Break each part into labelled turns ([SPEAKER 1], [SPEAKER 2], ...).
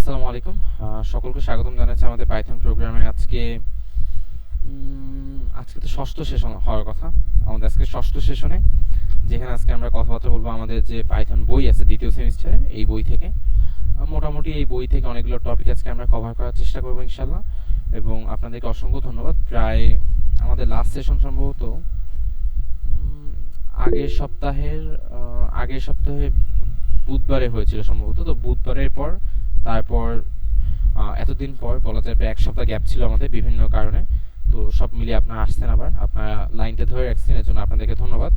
[SPEAKER 1] আসসালামু আলাইকুম। সকলকে স্বাগতম জানাচ্ছি আমাদের পাইথন প্রোগ্রামে। আজকে তো ষষ্ঠ সেশন হওয়ার কথা। আমাদের আজকে ষষ্ঠ সেশনে, যেখানে আজকে আমরা কথাবার্তা বলবো আমাদের যে পাইথন বই আছে দ্বিতীয় সেমিস্টারের, এই বই থেকে। মোটামুটি এই বই থেকে অনেকগুলো টপিক আজকে আমরা কভার করার চেষ্টা করবো ইনশাল্লাহ। এবং আপনাদেরকে অসংখ্য ধন্যবাদ। প্রায় আমাদের লাস্ট সেশন সম্ভবত আগের সপ্তাহের আগের সপ্তাহে বুধবারে হয়েছিল সম্ভবত। তো বুধবারের পর তারপর এতদিন পর বলা যায় প্রায় এক সপ্তাহ গ্যাপ ছিল আমাদের বিভিন্ন কারণে। তো সব মিলিয়ে আপনারা আসছেন, আবার আপনারা লাইনটা ধরে রাখছেন, এর জন্য আপনাদেরকে ধন্যবাদ।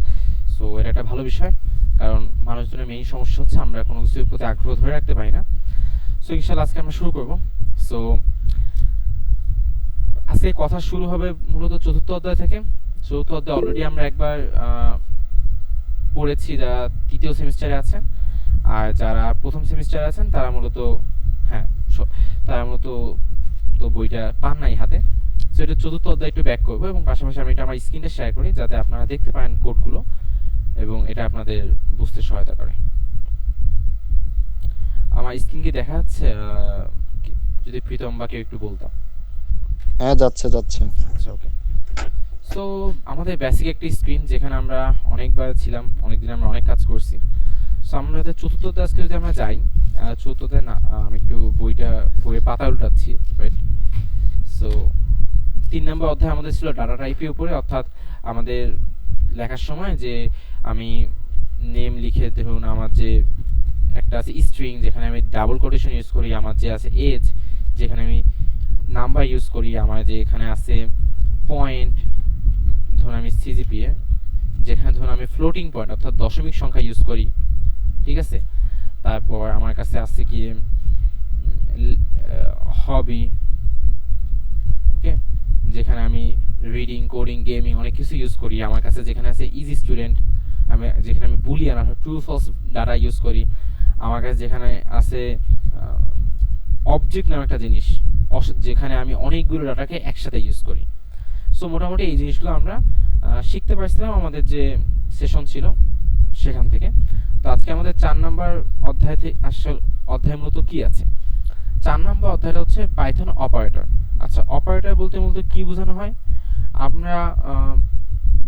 [SPEAKER 1] সো এটা একটা ভালো বিষয়, কারণ মানুষজনের মেইন সমস্যা হচ্ছে আমরা কোনো কিছুর প্রতি আগ্রহ ধরে রাখতে পারি না। সো ইনশাল্লাহ আজকে আমরা শুরু করব। সো আজকে কথা শুরু হবে মূলত চতুর্থ অধ্যায় থেকে। চতুর্থ অধ্যায় অলরেডি আমরা একবার পড়েছি, যারা তৃতীয় সেমিস্টারে আছেন। আর যারা প্রথম সেমিস্টারে আছেন তারা মূলত হ্যাঁ তারা মূলত তো বইটা পান নাই হাতে। সো এটা চতুর্থ অধ্যায় একটু ব্যাক করবো, এবং পাশাপাশি আমি এটা আমার স্ক্রিনে শেয়ার করি যাতে আপনারা দেখতে পারেন কোডগুলো, এবং এটা আপনাদের বুঝতে সহায়তা করে। আমার স্ক্রিন কি দেখা যাচ্ছে? যদি প্রীতম বা কেউ একটু বলতাম।
[SPEAKER 2] হ্যাঁ, যাচ্ছে যাচ্ছে।
[SPEAKER 1] আচ্ছা, ওকে। সো আমাদের বেসিক একটি স্ক্রিন, যেখানে আমরা অনেকবার ছিলাম, অনেকদিন আমরা অনেক কাজ করছি। সো আমরা চতুর্থতে আজকে যদি আমরা যাই, চতুর্থতে না, আমি একটু বইয়ের পাতা উল্টাচ্ছি, রাইট? সো 3 নম্বর অধ্যায় আমাদের ছিল ডাটা টাইপের উপরে, অর্থাৎ আমাদের লেখার সময় যে আমি নেম লিখে, ধরুন আমার যে একটা আছে স্ট্রিং, যেখানে আমি ডাবল কোটেশন ইউজ করি, আমার যে আছে এজ, যেখানে আমি নাম্বার ইউজ করি, আমার যে এখানে আছে পয়েন্ট, ধরুন আমি সিজিপিএ, যেখানে ধরুন আমি ফ্লোটিং পয়েন্ট অর্থাৎ দশমিক সংখ্যা ইউজ করি, ঠিক আছে। তারপর আমার কাছে আছে কি হবি, ওকে, যেখানে আমি রিডিং, কোডিং, গেমিং অনেক কিছু ইউজ করি। আমার কাছে যেখানে আছে ইজি স্টুডেন্ট, যেখানে আমি বুলিয়ান অর্থাৎ ট্রু ফলস ডাটা ইউজ করি। আমার কাছে যেখানে আছে অবজেক্ট নামে একটা জিনিস, যেখানে আমি অনেকগুলো ডাটাকে একসাথে ইউজ করি। সো মোটামুটি এই জিনিসগুলো আমরা শিখতে পারছিলাম আমাদের যে সেশন ছিল সেখান থেকে। তো আজকে আমাদের 4 নম্বর অধ্যায় থেকে অধ্যায় মূলত কি আছে। 4 নম্বর অধ্যায়টা হচ্ছে পাইথন অপারেটর। আচ্ছা, অপারেটর বলতে মূলত কি বোঝানো হয়? আমরা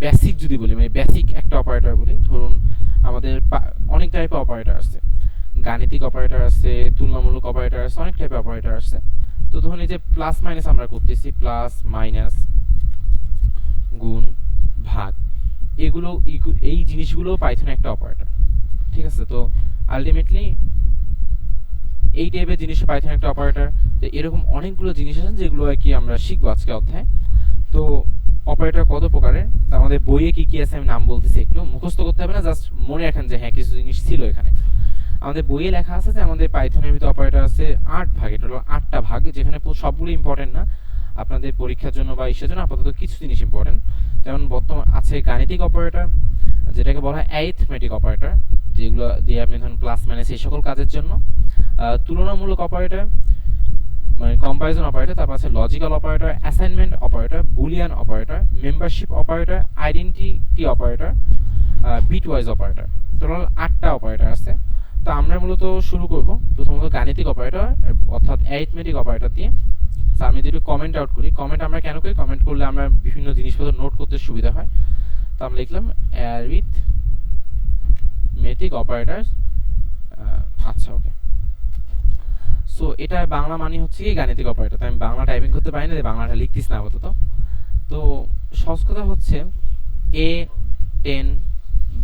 [SPEAKER 1] বেসিক যদি বলি, মানে বেসিক একটা অপারেটর বলি, ধরুন আমাদের অনেক টাইপের অপারেটর আছে, গাণিতিক অপারেটর আছে, তুলনামূলক অপারেটর আছে, অনেক টাইপের অপারেটর আছে। তো ধরুন এই যে প্লাস মাইনাস আমরা করতেছি, প্লাস মাইনাস, গুণ, ভাগ, এই জিনিসগুলো পাইথনে একটা অপারেটর, ঠিক আছে। তো আলটিমেটলি এই টাইপের জিনিস পাইথন একটা অপারেটর। তো এরকম অনেকগুলো জিনিস আছে যেগুলো আর কি আমরা শিখবো আজকে অধ্যায়। তো অপারেটর কত প্রকারের, তা আমাদের বইয়ে কি কি আছে আমি নাম বলতেছি, একটু মুখস্থ করতে হবে না, জাস্ট মনে রাখেন যে হ্যাঁ কিছু জিনিস ছিল এখানে। আমাদের বইয়ে লেখা আছে যে আমাদের পাইথনের ভিতরে অপারেটর আছে 8 ভাগ, এটা হলো 8টা ভাগ, যেখানে সবগুলো ইম্পর্টেন্ট না, আপনাদের পরীক্ষার জন্য বা ইসের জন্য আপাতত কিছু জিনিস ইম্পর্টেন্ট। যেমন বর্তমান আছে গাণিতিক অপারেটর, যেটাকে বলা হয় অ্যারিথমেটিক অপারেটর, যেগুলো দিয়ে আপনি ধরুন প্লাস মাইনাস এই সকল কাজের জন্য। তুলনামূলক অপারেটর মানে কম্পারিজন অপারেটর, তারপর আছে logical operator, assignment operator, boolean operator, membership operator, identity operator, bitwise operator. Total 8টা অপারেটর আছে। তো আমরা মূলত শুরু করব প্রথমত গাণিতিক অপারেটর অর্থাৎ অ্যারিথমেটিক অপারেটর দিয়ে। আমি যদি কমেন্ট আউট করি, কমেন্ট আমরা কেন করি, কমেন্ট করলে আমরা বিভিন্ন জিনিসপত্র নোট করতে সুবিধা হয়। তো আমরা লিখলাম অ্যারিথমেটিক অপারেটর। আচ্ছা, ওকে। সো এটা বাংলা মানে হচ্ছে কি গাণিতিক অপারেটর। তো আমি বাংলা টাইপিং করতে পারি না, বাংলাটা লিখতেছি না আপাতত। তো সহজ কথা হচ্ছে A10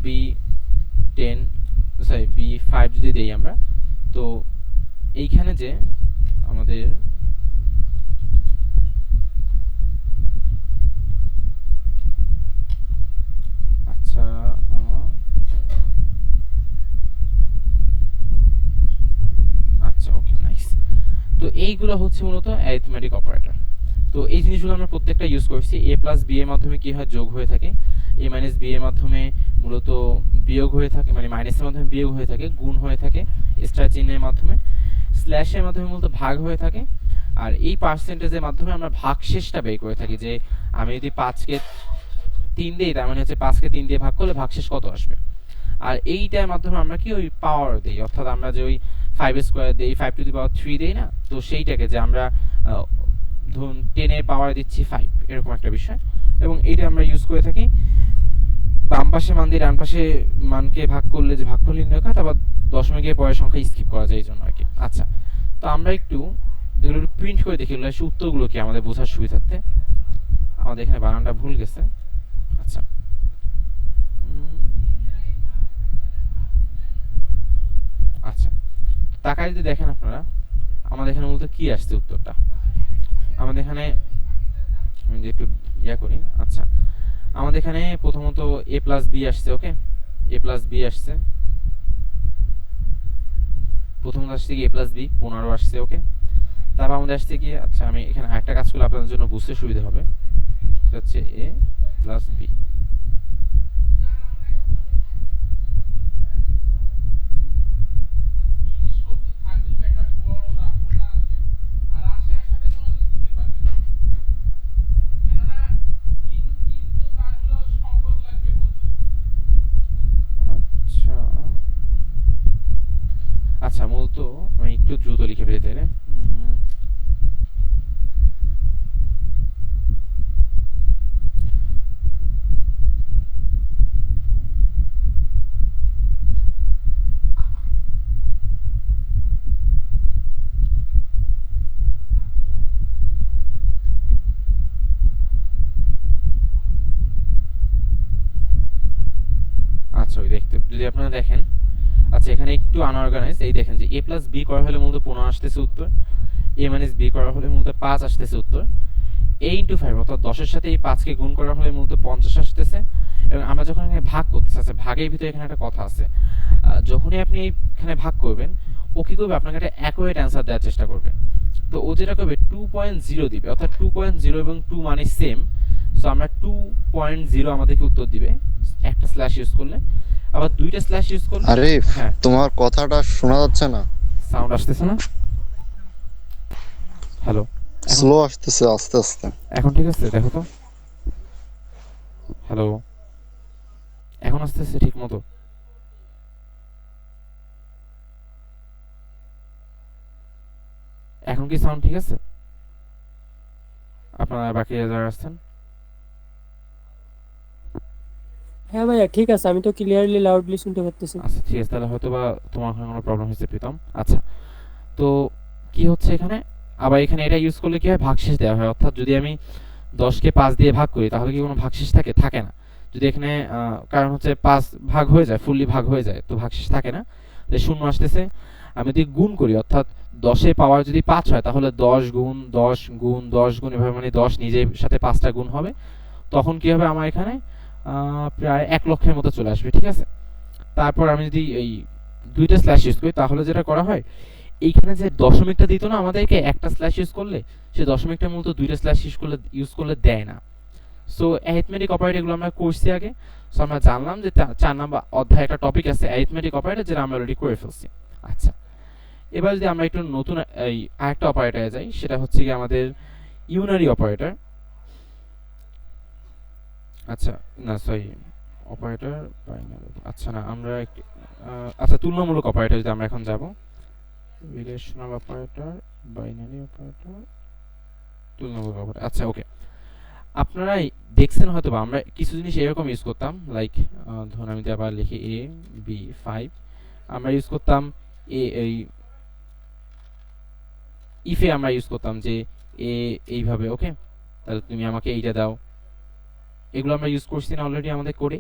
[SPEAKER 1] B10 সরি B5 যদি দেই আমরা, তো এইখানে যে আমাদের আচ্ছা আচ্ছা, ওকে, নাইস। তো এইগুলো হচ্ছে মূলত অ্যারিথমেটিক অপারেটর। তো এই জিনিসগুলো আমরা প্রত্যেকটা ইউজ করছি। এ প্লাস বি এর মাধ্যমে কি হয়, যোগ হয়ে থাকে। এ মাইনাস বি এর মাধ্যমে মূলত বিয়োগ হয়ে থাকে, মানে মাইনাসের মাধ্যমে বিয়োগ হয়ে থাকে, গুণ হয়ে থাকে স্টার চিহ্নের মাধ্যমে, স্ল্যাশের মাধ্যমে মূলত ভাগ হয়ে থাকে। আর এই পার্সেন্টেজের মাধ্যমে আমরা ভাগশেষটা বের করে থাকি, যে আমি যদি 5কে 3 দিই, তার মানে হচ্ছে 5কে 3 দিয়ে ভাগ করলে ভাগশেষ কত আসবে। আর এইটার মাধ্যমে আমরা কি ওই পাওয়ার দিই, অর্থাৎ আমরা যে ওই 5 স্কোয়ার দেই, 5^3 দেই না, তো সেইটাকে যে আমরা ধরুন 10 এর পাওয়ার দিচ্ছি 5, এরকম একটা বিষয়। এবং এইটা আমরা ইউজ করে থাকি বাম পাশে মান দিয়ে ডান পাশে মানকে ভাগ করলে যে ভাগফল নির্ণয় করা, তারপর দশমিকের পরের সংখ্যা স্কিপ করা যায় এই জন্য আর কি। আচ্ছা, তো আমরা একটু এগুলো প্রিন্ট করে দেখি, এগুলো উত্তরগুলো কি আমাদের বোঝার সুবিধার্থে। আমাদের এখানে বানানটা ভুল গেছে। আচ্ছা, আচ্ছা তাকায় যদি দেখেন আপনারা, আমাদের এখানে মূলত কি আসছে উত্তরটা। আমাদের এখানে আমি যদি একটু ইয়া করি, আচ্ছা আমাদের এখানে প্রথমত a প্লাস বি আসছে। ওকে, a প্লাস বি আসছে, প্রথমত আসছে কি a প্লাস বি 15 আসছে। ওকে, তারপর আমাদের আসছে কি, আচ্ছা আমি এখানে আরেকটা কাজ করলে আপনাদের জন্য বুঝতে সুবিধা হবে, সেটা হচ্ছে a প্লাস বি। আচ্ছা আচ্ছা, মূলত আমি একটু দ্রুত লিখে ফেলি তাহলে। আচ্ছা, ওই দেখতে যদি আপনারা দেখেন, আচ্ছা এখানে একটু আনঅর্গানাইজ, এই দেখেন যে a প্লাস বি করা হলে মূলত 15 আসতেছে উত্তর, a মাইনাস বি করা হলে মূলত 5 আসতেছে উত্তর, a ইন্টু 5 অর্থাৎ 10-এর সাথে এই 5কে গুণ করা হলে মূলত 50 আসতেছে। এবং আমরা যখন এখানে ভাগ করতেছি, আচ্ছা ভাগের ভিতরে এখানে একটা কথা আছে, যখনই আপনি এখানে ভাগ করবেন, ও কি করবে, আপনাকে একটা অ্যাকুরেট অ্যান্সার দেওয়ার চেষ্টা করবে। তো ও যেটা করবে 2.0 দিবে, অর্থাৎ 2.0 এবং 2 মানে সেম। সো আমরা 2.0 আমাদেরকে উত্তর দিবে একটা স্ল্যাশ ইউজ করলে, আবার দুইটা স্ল্যাশ ইউজ করলে।
[SPEAKER 2] আরিফ,
[SPEAKER 1] হ্যাঁ,
[SPEAKER 2] তোমার কথাটা শোনা যাচ্ছে না,
[SPEAKER 1] সাউন্ড আসতেছে না। হ্যালো, এখন
[SPEAKER 2] স্লো আসতেছে আস্তে আস্তে।
[SPEAKER 1] এখন ঠিক আছে, দেখো তো। হ্যালো, এখন আসতেছে ঠিক মতো? এখন কি সাউন্ড ঠিক আছে? আপনারা বাকি যারা আসছেন?
[SPEAKER 3] হ্যাঁ ভাইয়া ঠিক আছে, আমি তো ক্লিয়ারলি লাউডলি শুনতে পারতেছি।
[SPEAKER 1] আচ্ছা ঠিক আছে, তাহলে হয়তো বা তোমার ওখানে কোনো প্রবলেম হয়েছে প্রীতম। আচ্ছা, তো কি হচ্ছে এখানে, আবার এখানে এটা ইউজ করলে কি হয়, ভাগশেষ দেওয়া হয়। অর্থাৎ যদি আমি 10কে 5 দিয়ে ভাগ করি, তাহলে কি কোনো ভাগশেষ থাকে? থাকে না। যদি এখানে কারণ হচ্ছে 5 ভাগ হয়ে যায়, ফুললি ভাগ হয়ে যায়, তো ভাগশেষ থাকে না, তাই শূন্য আসতেছে। আমি যদি গুণ করি, অর্থাৎ 10-এ পাওয়ার যদি 5 হয়, তাহলে 10 গুণ 10 গুণ 10 গুণ এভাবে, মানে 10 নিজের সাথে 5টা গুণ হবে, তখন কি হবে আমার এখানে প্রায় 1 লক্ষের মতো চলে আসবে। ঠিক আছে, তারপর আমি যদি এই দুইটা স্ল্যাশ ইউজ করি, তাহলে যেটা করা হয়, এইখানে যে দশমিকটা দিত না আমাদেরকে একটা স্ল্যাশ ইউজ করলে, সেই দশমিকটা মূলত দুইটা স্ল্যাশ ইউজ করলে দেয় না। সো অ্যারিথমেটিক অপারেটর এগুলো আমরা করছি আগে। সো আমরা জানলাম যে 4 নাম্বার অধ্যায়ে একটা টপিক আছে অ্যারিথমেটিক অপারেটর, যেটা আমরা অলরেডি করে ফেলছি। আচ্ছা, এবার যদি আমরা একটু নতুন এই আরেকটা অপারেটরে যাই, সেটা হচ্ছে কি আমাদের ইউনারি অপারেটর। আচ্ছা না, সরি, অপারেটর বাইনারি, আচ্ছা না, আমরা আচ্ছা তুলনামূলক অপারেটর যদি আমরা এখন যাব, রিলেশনাল অপারেটর, বাইনারি অপারেটর, তুলনামূলক অপারেটর। আচ্ছা ওকে, আপনারা দেখছেন হয়তো বা আমরা কিছু জিনিস এরকম ইউজ করতাম, লাইক ধরুন আমি যদি আবার লিখি a b 5, আমরা ইউজ করতাম এই ইফে আমরা ইউজ করতাম যে এ এইভাবে, ওকে তাহলে তুমি আমাকে এইটা দাও, এগুলো আমরা ইউজ করছি না অলরেডি আমাদের করে।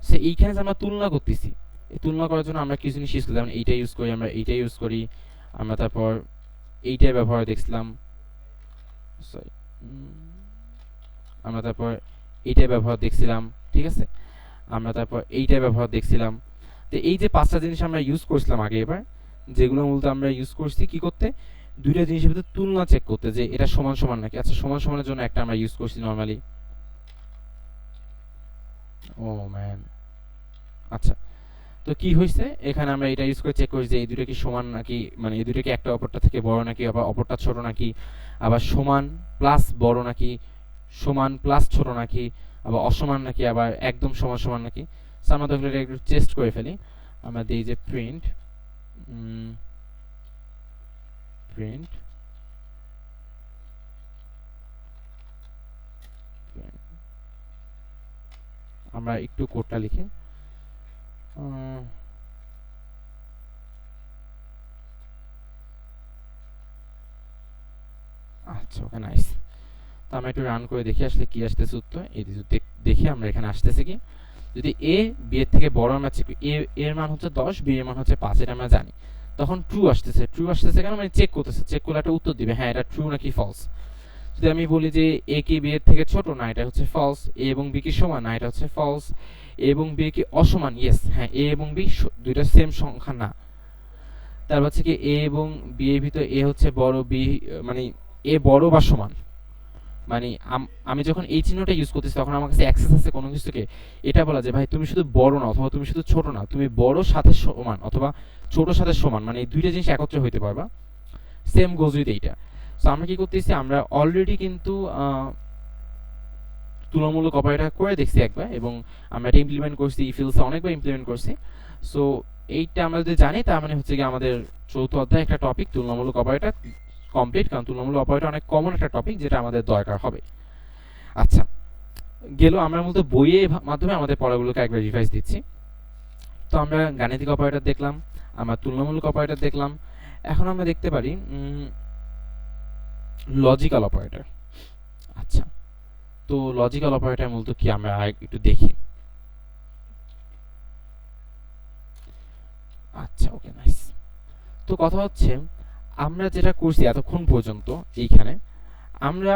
[SPEAKER 1] সে এইখানে যে আমরা তুলনা করতেছি, এই তুলনা করার জন্য আমরা কিছু জিনিস ইউজ করি, যেমন এইটা ইউজ করি, আমরা এইটা ইউজ করি, আমরা তারপর এইটার ব্যবহার দেখছিলাম, সরি, আমরা তারপর এইটার ব্যবহার দেখছিলাম। ঠিক আছে, আমরা তারপর এইটার ব্যবহার দেখছিলাম। তো এই যে 5টা জিনিস আমরা ইউজ করছিলাম আগে, এবার যেগুলো মূলত আমরা ইউজ করছি কি করতে, দুইটা জিনিসের ভিতরে তুলনা চেক করতে, যে এটা সমান সমান নাকি। আচ্ছা, সমান সমানের জন্য একটা আমরা ইউজ করছি নরমালি, ও ম্যান। আচ্ছা, তো কি হয়েছে, এখানে আমরা এটা ইউজ করে চেক করি যে এই দুটো কি সমান নাকি, মানে এই দুটো কি একটা অপরটা থেকে বড় নাকি, আবার অপরটা ছোট নাকি, আবার সমান প্লাস বড় নাকি, সমান প্লাস ছোট নাকি, আবার অসমান নাকি, আবার একদম সমান সমান নাকি। সো আমরা তাহলে একটু টেস্ট করে ফেলি। আমরা দিই যে প্রিন্ট প্রিন্ট আমরা একটু কোডটা লিখি আচ্ছা ওকে নাইস তো আমরা একটু রান করে দেখি আসলে কি আসতেছে উত্তর এই দেখি আমরা এখানে আসতেছে কি যদি a b এর থেকে বড় আমরা চেক a এর মান হচ্ছে 10 b এর মান হচ্ছে 5 এটা আমরা জানি তখন ট্রু আসতেছে কেন মানে চেক করতেছে চেক করলে একটা উত্তর দিবে হ্যাঁ এটা ট্রু নাকি ফলস যদি আমি বলি যে a কি b এর থেকে ছোট না এটা হচ্ছে ফলস a এবং b কি সমান না এটা হচ্ছে ফলস a এবং b কি অসমান ইয়েস হ্যাঁ a এবং b দুইটা সেম সংখ্যা না তারপর হচ্ছে কি a এবং b এর ভিতর a হচ্ছে বড় b মানে a বড় বা সমান মানে আমি যখন এই চিহ্নটা ইউজ করতেছি তখন আমার কাছে অ্যাক্সেস আছে কোনো কিছুকে এটা বলা যে ভাই তুমি শুধু বড় না অথবা তুমি শুধু ছোট না তুমি বড় সাথে সমান অথবা ছোট সাথে সমান মানে এই দুইটা জিনিস একত্রে হইতে পারবা সেম গোজ উইথ এইটা সো আমরা কি করতেছি আমরা অলরেডি কিন্তু তুলনামূলক অপারেটর করে দেখছি একবার এবং আমরা এটা ইমপ্লিমেন্ট করছি ইফ এলসে অনেকবার ইমপ্লিমেন্ট করছি সো এইটা আমরা যদি জানি তার মানে হচ্ছে কি আমাদের চৌথ অধ্যায় একটা টপিক তুলনামূলক অপারেটর কমপ্লিট কারণ তুলনামূলক অপারেটর অনেক কমন একটা টপিক যেটা আমাদের দরকার হবে আচ্ছা গেল আমরা মূলত বইয়ের মাধ্যমে আমাদের পড়াগুলোকে একবার রিভাইজ দিচ্ছি তো আমরা গাণিতিক অপারেটর দেখলাম আমরা তুলনামূলক অপারেটর দেখলাম এখন আমরা দেখতে পারি লজিক্যাল অপারেটর আচ্ছা তো লজিক্যাল অপারেটর মূলত কি আমরা একটু দেখি আচ্ছা ওকে নাইস তো কথা হচ্ছে আমরা যেটা করছি এতক্ষণ পর্যন্ত এইখানে আমরা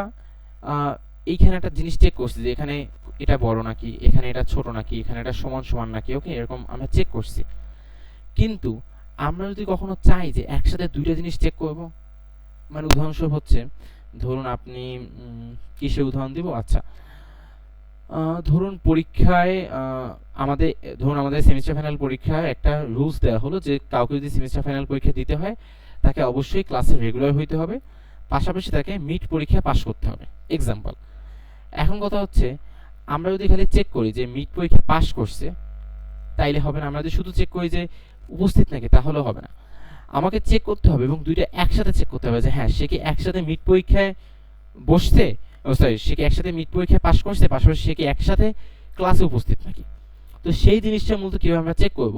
[SPEAKER 1] এইখানে একটা জিনিস চেক করছি যে এখানে এটা বড় নাকি এখানে এটা ছোট নাকি এখানে এটা সমান সমান নাকি ওকে এরকম আমরা চেক করছি কিন্তু আমরা যদি কখনো চাই যে একসাথে দুইটা জিনিস চেক করব মানে উদাহরণস্বরূপ হচ্ছে ধরুন আপনি কিসের উদাহরণ দিব আচ্ছা ধরুন পরীক্ষায় আমাদের সেমিস্টার ফাইনাল পরীক্ষায় একটা রুলস দেওয়া হলো যে কাউকে যদি সেমিস্টার ফাইনাল পরীক্ষা দিতে হয় তাকে অবশ্যই ক্লাসে রেগুলার হইতে হবে পাশাপাশি তাকে মিড পরীক্ষা পাস করতে হবে এক্সাম্পল এখন কথা হচ্ছে আমরা যদি খালি চেক করি যে মিড পরীক্ষা পাস করছে তাইলে হবে না আমরা যদি শুধু চেক করি যে উপস্থিত নাকি তাহলেও হবে না আমাকে চেক করতে হবে এবং দুইটা একসাথে চেক করতে হবে যে হ্যাঁ সে কি একসাথে মিড পরীক্ষায় বসছে সে কি একসাথে মিড পরীক্ষায় পাস করছে পাশাপাশি সে কি একসাথে ক্লাসে উপস্থিত নাকি তো সেই জিনিসটা মূলত কিভাবে আমরা চেক করব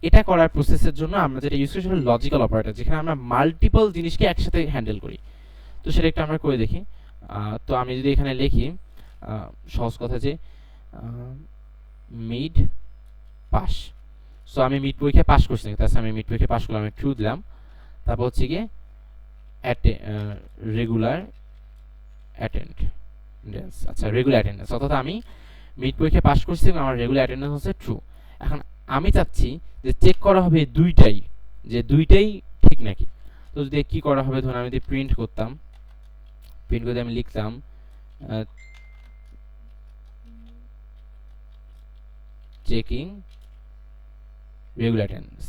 [SPEAKER 1] এটা করার প্রসেসের জন্য আমরা যেটা ইউজ করি সেটা লজিক্যাল অপারেটর যেখানে আমরা মাল্টিপল জিনিসকে একসাথে হ্যান্ডেল করি তো সেটা একটু আমরা করে দেখি তো আমি যদি এখানে লিখি সহজ কথা যে মিড পাস সো আমি মিড পরীক্ষা পাস করছি না তাহলে আমি মিড পরীক্ষা পাস করলাম আমি ট্রু দিলাম তারপর হচ্ছে গিয়ে রেগুলার অ্যাটেন্ডেন্স আচ্ছা রেগুলার অ্যাটেন্ডেন্স অর্থাৎ আমি মিড পরীক্ষা পাস করছি এবং আমার রেগুলার অ্যাটেন্ডেন্স হচ্ছে ট্রু এখন আমি চাচ্ছি যে চেক করা হবে দুইটাই যে দুইটাই ঠিক নাকি তো যদি কি করা হবে ধরুন আমি যদি প্রিন্ট করে আমি লিখতাম চেকিং রেগুলার অ্যাটেন্ডেন্স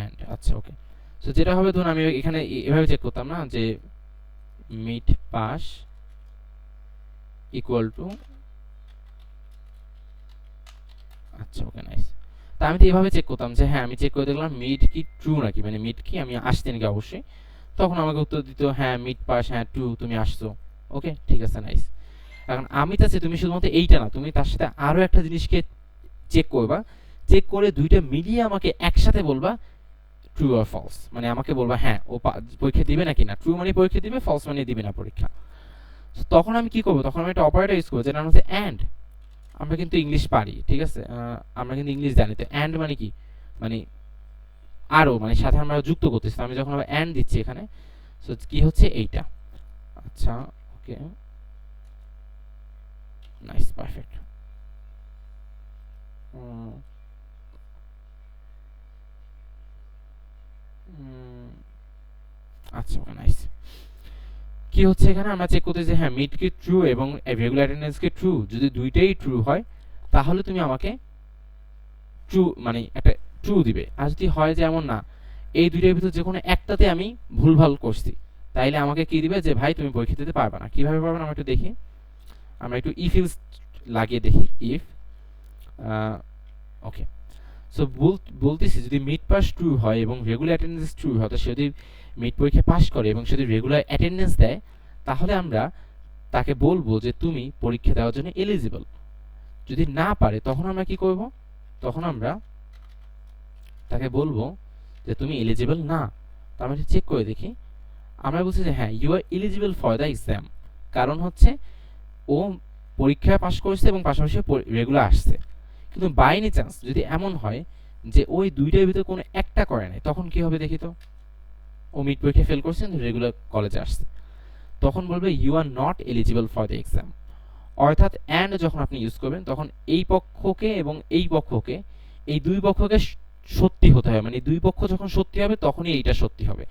[SPEAKER 1] এন্ড আচ্ছা ওকে সো যেটা হবে ধরুন আমি এখানে এভাবে চেক করতাম না যে মিড পাস ইকুয়াল টু আচ্ছা ওকে নাইস তা আমি তো এইভাবে চেক করতাম যে হ্যাঁ আমি চেক করে দেখলাম মিড কি ট্রু নাকি মানে মিড কি আমি আসছি নাকি অবশ্যই তখন আমাকে উত্তর দিত হ্যাঁ মিড পাস হ্যাঁ ট্রু তুমি আসছো ওকে ঠিক আছে নাইস এখন আমি চাচ্ছি তুমি শুধুমাত্র এইটা না তুমি তার সাথে আরো একটা জিনিসকে চেক করবা চেক করে দুইটা মিলিয়ে আমাকে একসাথে বলবা ট্রু আর ফলস মানে আমাকে বলবা হ্যাঁ ও পরীক্ষা দিবে নাকি না ট্রু মানে পরীক্ষা দিবে ফলস মানে দিবে না পরীক্ষা তখন আমি কি করবো তখন আমি একটা অপারেটর ইউজ করবো যেটা হচ্ছে অ্যান্ড আমরা কিন্তু ইংলিশ পারি ঠিক আছে আমরা কিন্তু ইংলিশ জানি তো অ্যান্ড মানে কি মানে আরো মানে সাথে আমরা যুক্ত করতেছি আমি যখন আবার অ্যান্ড দিচ্ছি এখানে সো কি হচ্ছে এইটা আচ্ছা ওকে নাইস পারফেক্ট আচ্ছা ওকে নাইস কি হচ্ছে এখানে আমরা চেক করতে যে হ্যাঁ মিড কি ট্রু এবং রেগুলার অ্যাটেন্ডেন্স কি ট্রু যদি দুইটাই ট্রু হয় তাহলে তুমি আমাকে ট্রু মানে একটা ট্রু দিবে আর যদি হয় যে এমন না এই দুইটার ভিতর যে কোনো একটাতে আমি ভুলভাল করছি তাইলে আমাকে কি দিবে যে ভাই তুমি পরীক্ষা দিতে পারবে না কিভাবে পারবে না আমরা একটু দেখি আমরা একটু ইফ ইলস লাগিয়ে দেখি ইফ ওকে সো বলতেছি যদি মিড পাস ট্রু হয় এবং রেগুলার অ্যাটেন্ডেন্স ট্রু হয়, তো সে যদি মিড পরীক্ষা পাস করে এবং সে যদি রেগুলার অ্যাটেন্ডেন্স দেয়, তাহলে আমরা তাকে বলবো যে তুমি পরীক্ষা দেওয়ার জন্য এলিজিবল। যদি না পারে তখন আমরা কি করব? তখন আমরা তাকে বলবো যে তুমি এলিজিবল না। তো আমরা চেক করে দেখি, আমরা বলছি যে হ্যাঁ you are eligible for the exam, কারণ হচ্ছে ও পরীক্ষা পাস করেছে এবং পাশাপাশি রেগুলার আসছে। কিন্তু বাই এনি চান্স যদি এমন হয় যে ওই দুইটার ভিতরে কোনো একটা করে নাই, তখন কি হবে দেখি তো? ও মিড পরীক্ষা ফেল করছে কিন্তু রেগুলার কলেজে আসছে, তখন বলবে you are not eligible for the exam. অর্থাৎ অ্যান্ড যখন আপনি ইউজ করবেন তখন এই পক্ষকে এবং এই পক্ষকে, এই দুই পক্ষকে সত্যি হতে হবে, মানে দুই পক্ষ যখন সত্যি হবে তখনই এইটা সত্যি হবে।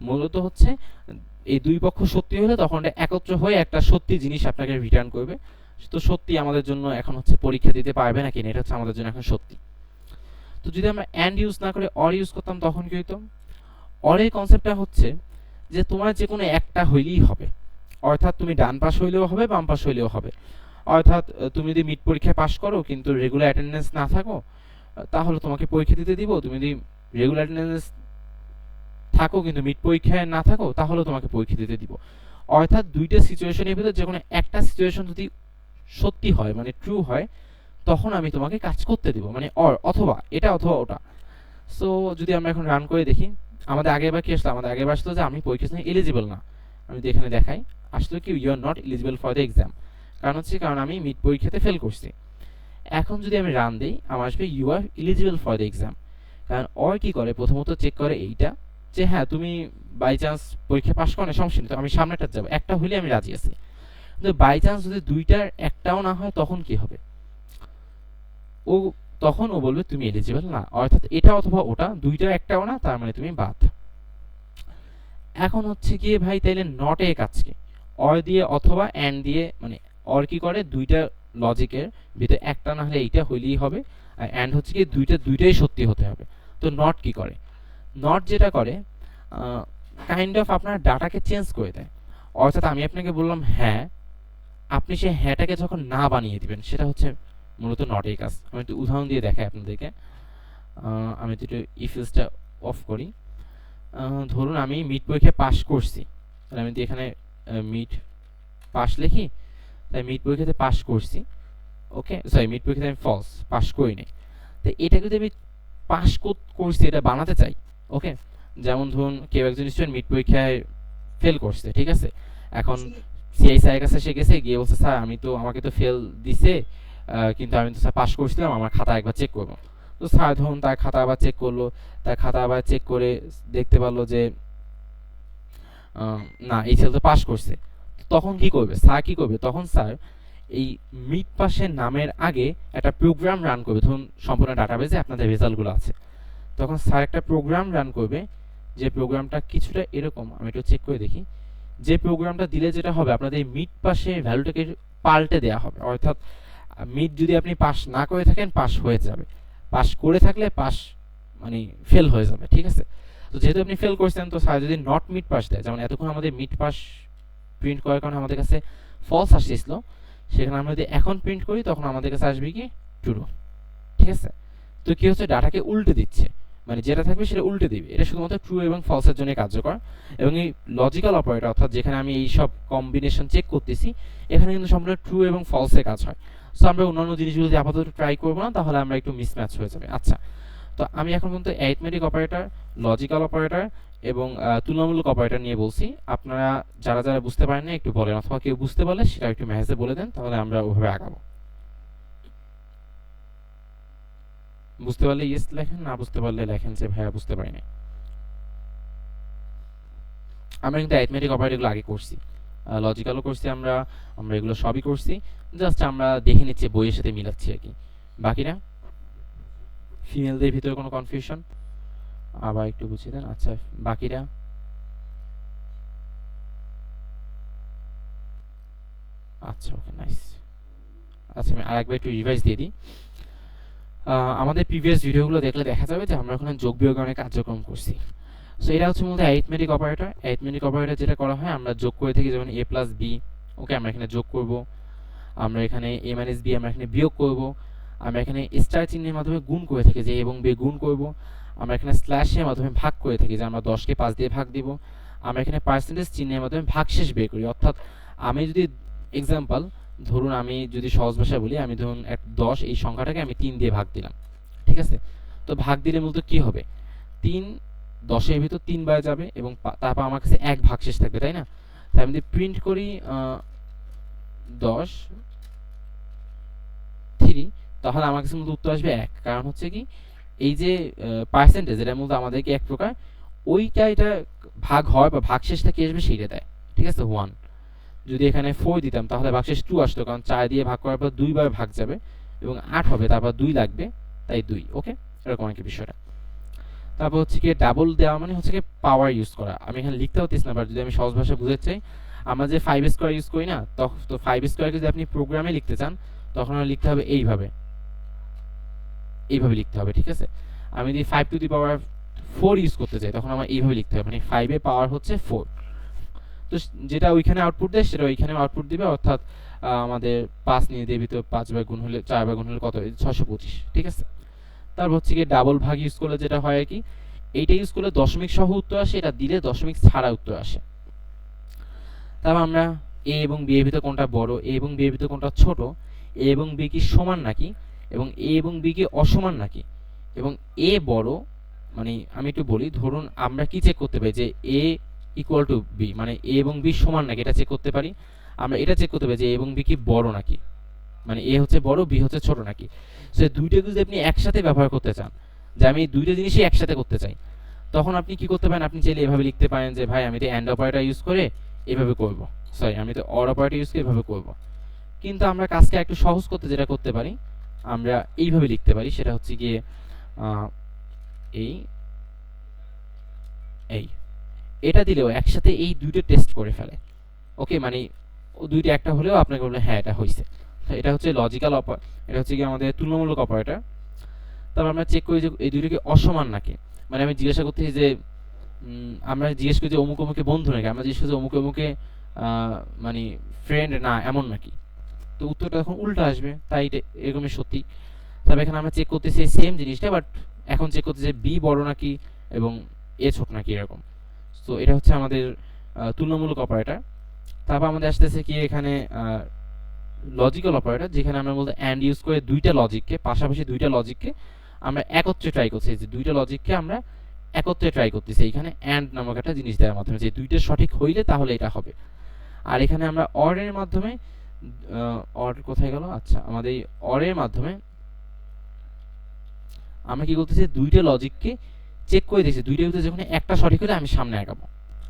[SPEAKER 1] মূলত হচ্ছে এই দুই পক্ষ সত্যি হলে তখন এটা একত্র হয়ে একটা সত্যি জিনিস আপনাকে রিটার্ন করবে। তো সত্যি আমাদের জন্য এখন হচ্ছে পরীক্ষা দিতে পারবে না কিনা, এটা হচ্ছে আমাদের জন্য এখন সত্যি। তো যদি আমরা অ্যান্ড ইউজ না করে অর ইউজ করতাম তখন কি হতো? অরের কনসেপ্টটা হচ্ছে যে তোমার যে কোনো একটা হইলেই হবে, অর্থাৎ তুমি ডান পাশ হইলেও হবে বাম পাশ হইলেও হবে। অর্থাৎ তুমি যদি মিড পরীক্ষায় পাস করো কিন্তু রেগুলার অ্যাটেন্ডেন্স না থাকো, তাহলে তোমাকে পরীক্ষা দিতে দিব। তুমি যদি রেগুলার অ্যাটেন্ডেন্স থাকো কিন্তু মিড পরীক্ষায় না থাকো, তাহলে তোমাকে পরীক্ষা দিতে দিব। অর্থাৎ দুইটা সিচুয়েশনের ভিতরে যে কোনো একটা সিচুয়েশন যদি সত্যি হয়, মানে ট্রু হয়, তখন আমি তোমাকে কাজ করতে দিব, মানে অর অথবা এটা অথবা ওটা। সো যদি আমরা এখন রান করে দেখি, আমাদের আগেরবার কি আসলো? আমাদের আগেরবার আসলো যে আমি পরীক্ষার জন্য এলিজিবল না। আমি যদি এখানে দেখাই, আসলে কি you are not eligible for the exam, কারণ আমি মিড পরীক্ষাতে ফেল করছি। এখন যদি আমি রান দিই, আমার আসবে you are eligible for the exam. কারণ অর কি করে? প্রথমত চেক করে এইটা যে হ্যাঁ তুমি বাই চান্স পরীক্ষা পাস করো না, সমস্যা নেই, তো আমি সামনেটা যাব, একটা হলে আমি রাজি আছি। কিন্তু বাই চান্স যদি দুইটার একটাও না হয় তখন কি হবে? ও তখন ও বলবে তুমি এলিজিবল না, অর্থাৎ এটা অথবা ওটা, দুইটার একটাও না, তার মানে তুমি বাদ। এখন হচ্ছে গিয়ে ভাই তাইলে নট এর কাজ কি? অর দিয়ে অথবা অ্যান্ড দিয়ে, মানে অর কি করে? দুইটা লজিকের ভিতরে একটা না হলে এইটা হইলেই হবে, আর অ্যান্ড হচ্ছে কি দুইটাই সত্যি হতে হবে। তো নট কি করে? নট যেটা করে কাইন্ড অফ আপনার ডাটাকে চেঞ্জ করে দেয়। অর্থাৎ আমি আপনাকে বললাম হ্যাঁ, আপনি সেই হ্যাঁটাকে যখন না বানিয়ে দিবেন, সেটা হচ্ছে মূলত নটের কাজ। আমি একটু উদাহরণ দিয়ে দেখাই আপনাদেরকে। আমি একটু ইফেলসটা অফ করি। ধরুন আমি মিড পরীক্ষায় পাস করছি, তাহলে আমি এখানে মিড পাস লিখি, তাই মিড পরীক্ষাতে পাস করছি। ওকে, সরি, মিড পরীক্ষাতে আমি ফলস পাস করিনি। তো এটা যদি আমি পাস করছি এটা বানাতে চাই, ওকে, যেমন ধরুন কেউ একজন স্টুডেন্ট মিড পরীক্ষায় ফেল করছে, ঠিক আছে, এখন সিআই স্যারের কাছে সে গেছে, গিয়ে বলছে স্যার আমাকে তো ফেল দিছে, কিন্তু আমি তো স্যার পাস করছিলাম, আমার খাতা একবার চেক করবো। তো স্যার ধরুন তার খাতা আবার চেক করলো, তার খাতা আবার চেক করে দেখতে পারলো যে না, এই ছেলে তো পাস করছে। তখন কি করবে স্যার? কি করবে তখন? স্যার এই মিড পাসের নামের আগে একটা প্রোগ্রাম রান করবে। ধরুন সম্পূর্ণ ডাটাবেজে আপনাদের রেজাল্টগুলো আছে, তখন স্যার একটা প্রোগ্রাম রান করবে, যে প্রোগ্রামটা কিছুটা এরকম, আমি একটু চেক করে দেখি। যে প্রোগ্রামটা দিলে যেটা হবে, আপনাদের মিড পাসে ভ্যালুটাকে পাল্টে দেওয়া হবে। অর্থাৎ মিড যদি আপনি পাস না করে থাকেন, পাস হয়ে যাবে, পাস করে থাকলে পাস মানে ফেল হয়ে যাবে, ঠিক আছে। তো যেহেতু আপনি ফেল করছেন, তো স্যার যদি নট মিড পাস দেয়, যেমন এতক্ষণ আমাদের মিড পাস প্রিন্ট করার কারণে আমাদের কাছে ফলস আসছিল, সেখানে আমরা যদি এখন প্রিন্ট করি তখন আমাদের কাছে আসবে কি ট্রু, ঠিক আছে। তো কি হচ্ছে? ডাটাকে উল্টে দিচ্ছে, মানে যেটা থাকবে সেটা উল্টে দিবে। এটা শুধুমাত্র ট্রু এবং ফলসের জন্য কার্যকর। এবং এই লজিক্যাল অপারেটর, অর্থাৎ যেখানে আমি এই সব কম্বিনেশন চেক করতেছি, এখানে কিন্তু সম্পূর্ণ ট্রু এবং ফলসের কাজ হয়। সো আমরা অন্যান্য জিনিসগুলো যদি আপাতত ট্রাই করবো না, তাহলে আমরা একটু মিসম্যাচ হয়ে যাবে। আচ্ছা, তো আমি এখন পর্যন্ত অ্যারিথমেটিক অপারেটর, লজিক্যাল অপারেটর এবং তুলনামূলক অপারেটর নিয়ে বলছি। আপনারা যারা যারা বুঝতে পারেন না একটু বলেন, অথবা কেউ বুঝতে পারলে সেটা একটু মেসেজে বলে দেন, তাহলে আমরা ওভাবে আগাবো। বুঝতে পারলে ইয়েস লেখেন, না বুঝতে পারলে লেখেন যে ভাইয়া বুঝতে পারিনি। আমরা কিন্তু অ্যারিথমেটিক অপারেটরগুলো আগে করছি, লজিক্যালও করছি, আমরা এগুলো সবই করছি, জাস্ট আমরা দেখে নিচ্ছি বইয়ের সাথে মিলাচ্ছি আর কি। বাকিরা ফিমেলদের ভিতরে কোনো কনফিউশন আবার একটু বুঝিয়ে দেন। আচ্ছা, বাকিরা আচ্ছা, ওকে, নাইস। আচ্ছা, আমি আরেকবার একটু রিভাইজ দিয়ে দিই। আমাদের প্রিভিয়াস ভিডিওগুলো দেখলে দেখা যাবে যে আমরা ওখানে যোগ বিয়োগ অনেক কার্যক্রম করছি। সো এটা হচ্ছে মূলত অ্যারিথমেটিক অপারেটর। অ্যারিথমেটিক অপারেটর যেটা করা হয়, আমরা যোগ করে থাকি, যেমন a প্লাস বি, ওকে, আমরা এখানে যোগ করব। আমরা এখানে a মাইনাস বি আমরা এখানে বিয়োগ করব। আমরা এখানে স্টার চিহ্নের মাধ্যমে গুণ করে থাকি, যে এবং বি গুণ করব। আমরা এখানে স্ল্যাশের মাধ্যমে ভাগ করে থাকি, যে আমরা 10কে 5 দিয়ে ভাগ দিব। আমরা এখানে পার্সেন্টেজ চিহ্নের মাধ্যমে ভাগশেষ বের করি, অর্থাৎ আমি যদি এক্সাম্পল ধরুন, আমি যদি সহজ ভাষায় বলি, আমি ধরুন 10 এই সংখ্যাটাকে আমি 3 দিয়ে ভাগ দিলাম, ঠিক আছে? তো ভাগ দিলে মূলত কি হবে, 3 10-এর ভিতর 3 বার যাবে এবং তারপর আমার কাছে এক ভাগশেষ থাকবে, তাই না? তাই আমি যদি প্রিন্ট করি 10 3, তাহলে আমার কাছে মূলত উত্তর আসবে 1। কারণ হচ্ছে কি, এই যে পার্সেন্টেজ, এটা মূলত আমাদেরকে এক প্রকার ওইটা এটা ভাগ হয় বা ভাগশেষটা কি আসবে সেইটা দেয়, ঠিক আছে? 1। যদি এখানে 4 দিতাম তাহলে ভাগশেষ 2 আসতো, কারণ 4 দিয়ে ভাগ করার পর 2 বার ভাগ যাবে এবং 8 হবে, তারপর 2 লাগবে, তাই 2। ওকে, এরকম আর কি বিষয়টা। তারপর হচ্ছে কি ডাবল দেওয়া মানে হচ্ছে কি পাওয়ার ইউজ করা। আমি এখানে লিখতে হতেছ না, বাট যদি আমি সহজ ভাষায় বুঝাতে চাই, আমরা যে 5 স্কয়ার ইউজ করি না, তো 5 স্কয়ারকে যদি আপনি প্রোগ্রামে লিখতে চান, তখন লিখতে হবে এইভাবে, এইভাবে লিখতে হবে, ঠিক আছে? আমি যদি 5 টু দি পাওয়ার 4 ইউজ করতে চাই, তখন আমার এইভাবে লিখতে হবে, মানে 5 এর পাওয়ার হচ্ছে 4। তো যেটা ওইখানে আউটপুট দেয় সেটা ওইখানে আউটপুট দিবে, অর্থাৎ আমাদের 5 নিয়ে দিয়ে ভিতর 5 বার গুণ হলে 4 বার গুণ হলে কত, 625, ঠিক আছে? তারপর হচ্ছে কি ডাবল ভাগ ইউজ করলে যেটা হয় কি, এইটা ইউজ করলে দশমিক সহ উত্তর আসে, এটা দিলে দশমিক ছাড়া উত্তর আসে। তারপর আমরা এ এবং বি এর ভিতর কোনটা বড়, এ এবং বি এর ভিতর কোনটা ছোট, এ এবং বি কি সমান নাকি, এবং এ এবং বি কি অসমান নাকি, এবং এ বড়, মানে আমি একটু বলি, ধরুন আমরা কি চেক করতে পারি, যে এ ইকুয়াল টু বি, মানে এ এবং বি সমান নাকি, এটা চেক করতে পারি। আমরা এটা চেক করতে পারি যে এ এবং বি কি বড় নাকি, মানে এ হচ্ছে বড়, বি হচ্ছে ছোট নাকি। সো দুইটাকে যদি আপনি একসাথে ব্যবহার করতে চান, যে আমি দুইটা জিনিসই একসাথে করতে চাই, তখন আপনি কি করতে পারেন, আপনি চাইলে এভাবে লিখতে পারেন যে ভাই আমি তো অ্যান্ড অপারেটর ইউজ করে এভাবে করব, সরি আমি তো অর অপারেটর ইউজ করে এভাবে করব। কিন্তু আমরা কাজটা একটু সহজ করতে যেটা করতে পারি, আমরা এইভাবে লিখতে পারি, সেটা হচ্ছে গিয়ে এই এই এটা দিলেও একসাথে এই দুইটা টেস্ট করে ফেলে। ওকে, মানে দুইটা একটা হলেও আপনাকে বলবে হ্যাঁ এটা হয়েছে। এটা হচ্ছে লজিক্যাল এটা হচ্ছে কি আমাদের তুলনামূলক অপারেটর। তারপর আমরা চেক করি যে এই দুইটাকে অসমান নাকি, মানে আমি জিজ্ঞাসা করতে যে আমরা জিজ্ঞেস করি যে অমুক অমুকে বন্ধু নাকি, আমরা জিজ্ঞেস করি যে অমুক অমুকে মানে ফ্রেন্ড না এমন নাকি, তো উত্তরটা তখন উল্টো আসবে, তাই এরকমই সত্যি। তবে এখানে আমরা চেক করতেছি সেম জিনিসটা, বাট এখন চেক করতেছি বি বড় নাকি এবং এ ছোট নাকি, এরকম। তো এটা হচ্ছে আমাদের তুলনামূলক অপারেটর। তারপর আমাদের আসতেছে কি এখানে লজিক্যাল অপারেটর, যেখানে আমরা বলতে অ্যান্ড ইউজ করে দুইটা লজিককে, পাশাপাশি দুইটা লজিককে আমরা একত্রে ট্রাই করছি, যে দুইটা লজিককে আমরা একত্রে ট্রাই করতেছি এখানে অ্যান্ড নামক একটা জিনিস দেওয়ার মাধ্যমে, যে দুইটা সঠিক হইলে তাহলে এটা হবে। আর এখানে আমরা অর এর মাধ্যমে, অর কোথায় গেল, আচ্ছা আমাদের এই অর এর মাধ্যমে আমরা কি করতেছি, দুইটা লজিককে চেক করে দিয়েছি, দুইটার ভিতরে যখন একটা সঠিক হলে আমি সামনে আগাবো,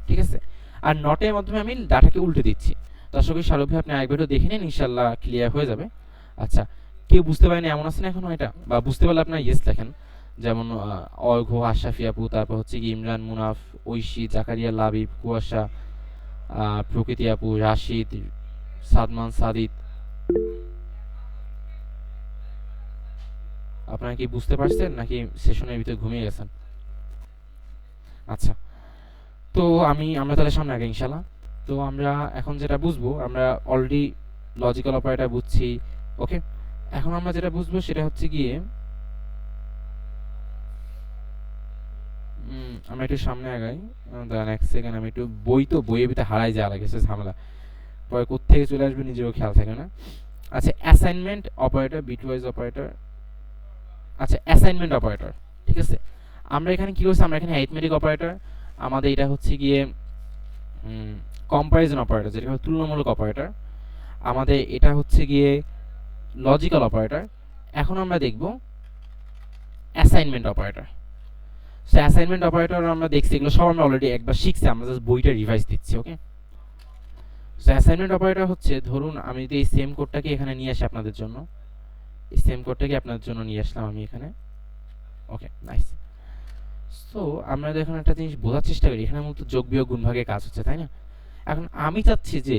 [SPEAKER 1] ঠিক আছে? আর নটের মাধ্যমে আমি ডাটাকে উল্টে দিচ্ছি। তো আশা করি শাহরুখ ভাই আপনি আরেকবার দেখে নিন, ইনশাল্লাহ ক্লিয়ার হয়ে যাবে। আচ্ছা, কেউ বুঝতে পারেনি এমন আছে না এখনো এটা, বা বুঝতে পারলে আপনার ইয়েস লেখেন, যেমন অর্ঘ, আশরাফি আপু, তারপর হচ্ছে কি ইমরান, মুনাফ, ঐশী, জাকারিয়া, লাবিব, কুয়াশা, প্রকৃতি আপু, রাশিদ, সাদমান, সাদিত। আপনারা কি বুঝতে পারছেন নাকি সেশনের ভিতরে ঘুমিয়ে গেছেন? আচ্ছা, তো আমরা তাহলে সামনে আগে ইনশাল্লাহ। তো আমরা এখন যেটা বুঝবো, আমরা অলরেডি লজিক্যাল অপারেটর বুঝছি, ওকে। এখন আমরা যেটা বুঝবো সেটা হচ্ছে গিয়ে আমরা একটু সামনে আগাই, দাঁড়ান এক সেকেন্ড, আমি একটু বইয়ের ভিতরে হারাই যাওয়া লাগে, সে ঝামেলা, পরে কোত্থেকে চলে আসবে নিজেও খেয়াল থাকে না। আচ্ছা, অ্যাসাইনমেন্ট অপারেটর, বিটওয়াইজ অপারেটর, আচ্ছা অ্যাসাইনমেন্ট অপারেটর, ঠিক আছে। আমরা এখানে কি করছি, আমরা এখানে অ্যারিথমেটিক অপারেটর, আমাদের এটা হচ্ছে গিয়ে কম্পারিজন অপারেটর, যেটা তুলনামূলক অপারেটর, আমাদের এটা হচ্ছে গিয়ে লজিক্যাল অপারেটর। এখন আমরা দেখব assignment operator. So assignment operator আমরা দেখছি, এগুলো সব আমরা অলরেডি একবার শিখছি, আমরা জাস্ট বইটা রিভাইজ দিচ্ছি, ওকে। সো অ্যাসাইনমেন্ট অপারেটর হচ্ছে, ধরুন আমি যদি এই সেম কোডটাকে এখানে নিয়ে আসি আপনাদের জন্য, এই সেম কোডটাকে আপনাদের জন্য নিয়ে আসলাম আমি এখানে, ওকে নাইস। সো আমরা এখন একটা জিনিস বোঝার চেষ্টা করি, এখানে মূলত যোগ বিয়োগ গুণ ভাগের কাজ হচ্ছে, তাই না? এখন আমি চাচ্ছি যে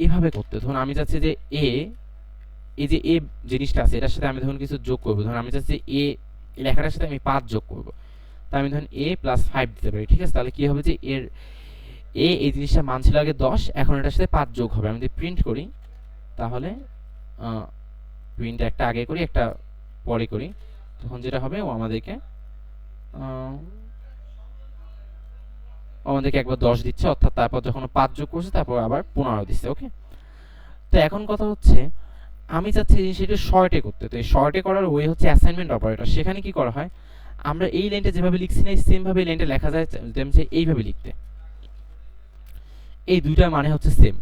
[SPEAKER 1] এভাবে করতে, ধরুন আমি চাচ্ছি যে এই যে এ জিনিসটা আছে এটার সাথে আমি ধরুন কিছু যোগ করবো, ধরুন আমি চাচ্ছি এ লেখাটার সাথে আমি 5 যোগ করব, তাই আমি ধরুন a + 5 দিতে পারি, ঠিক আছে? তাহলে কি হবে যে এই জিনিসটা মান ছিল আগে 10, এখন এটার সাথে 5 যোগ হবে। আমি যদি প্রিন্ট করি তাহলে প্রিন্ট একটা আগে করি একটা পরে করি, তখন যেটা হবে ও আমাদেরকে একবার 10 দিচ্ছে, অর্থাৎ তারপর যখন 5 যোগ করছে তারপর আবার 15 দিচ্ছে। ওকে, তো এখন কথা হচ্ছে আমি চাচ্ছি এই জিনিসটা শর্টে করতে। তো এই শর্টে করার ওয়ে হচ্ছে অ্যাসাইনমেন্ট অপারেটর। সেখানে কি করা হয়, আমরা এই লাইনটা যেভাবে লিখছি না সেম ভাবে এই লাইনটা লেখা যায়, যেমন এইভাবে লিখতে। এই দুইটার মানে হচ্ছে সেম।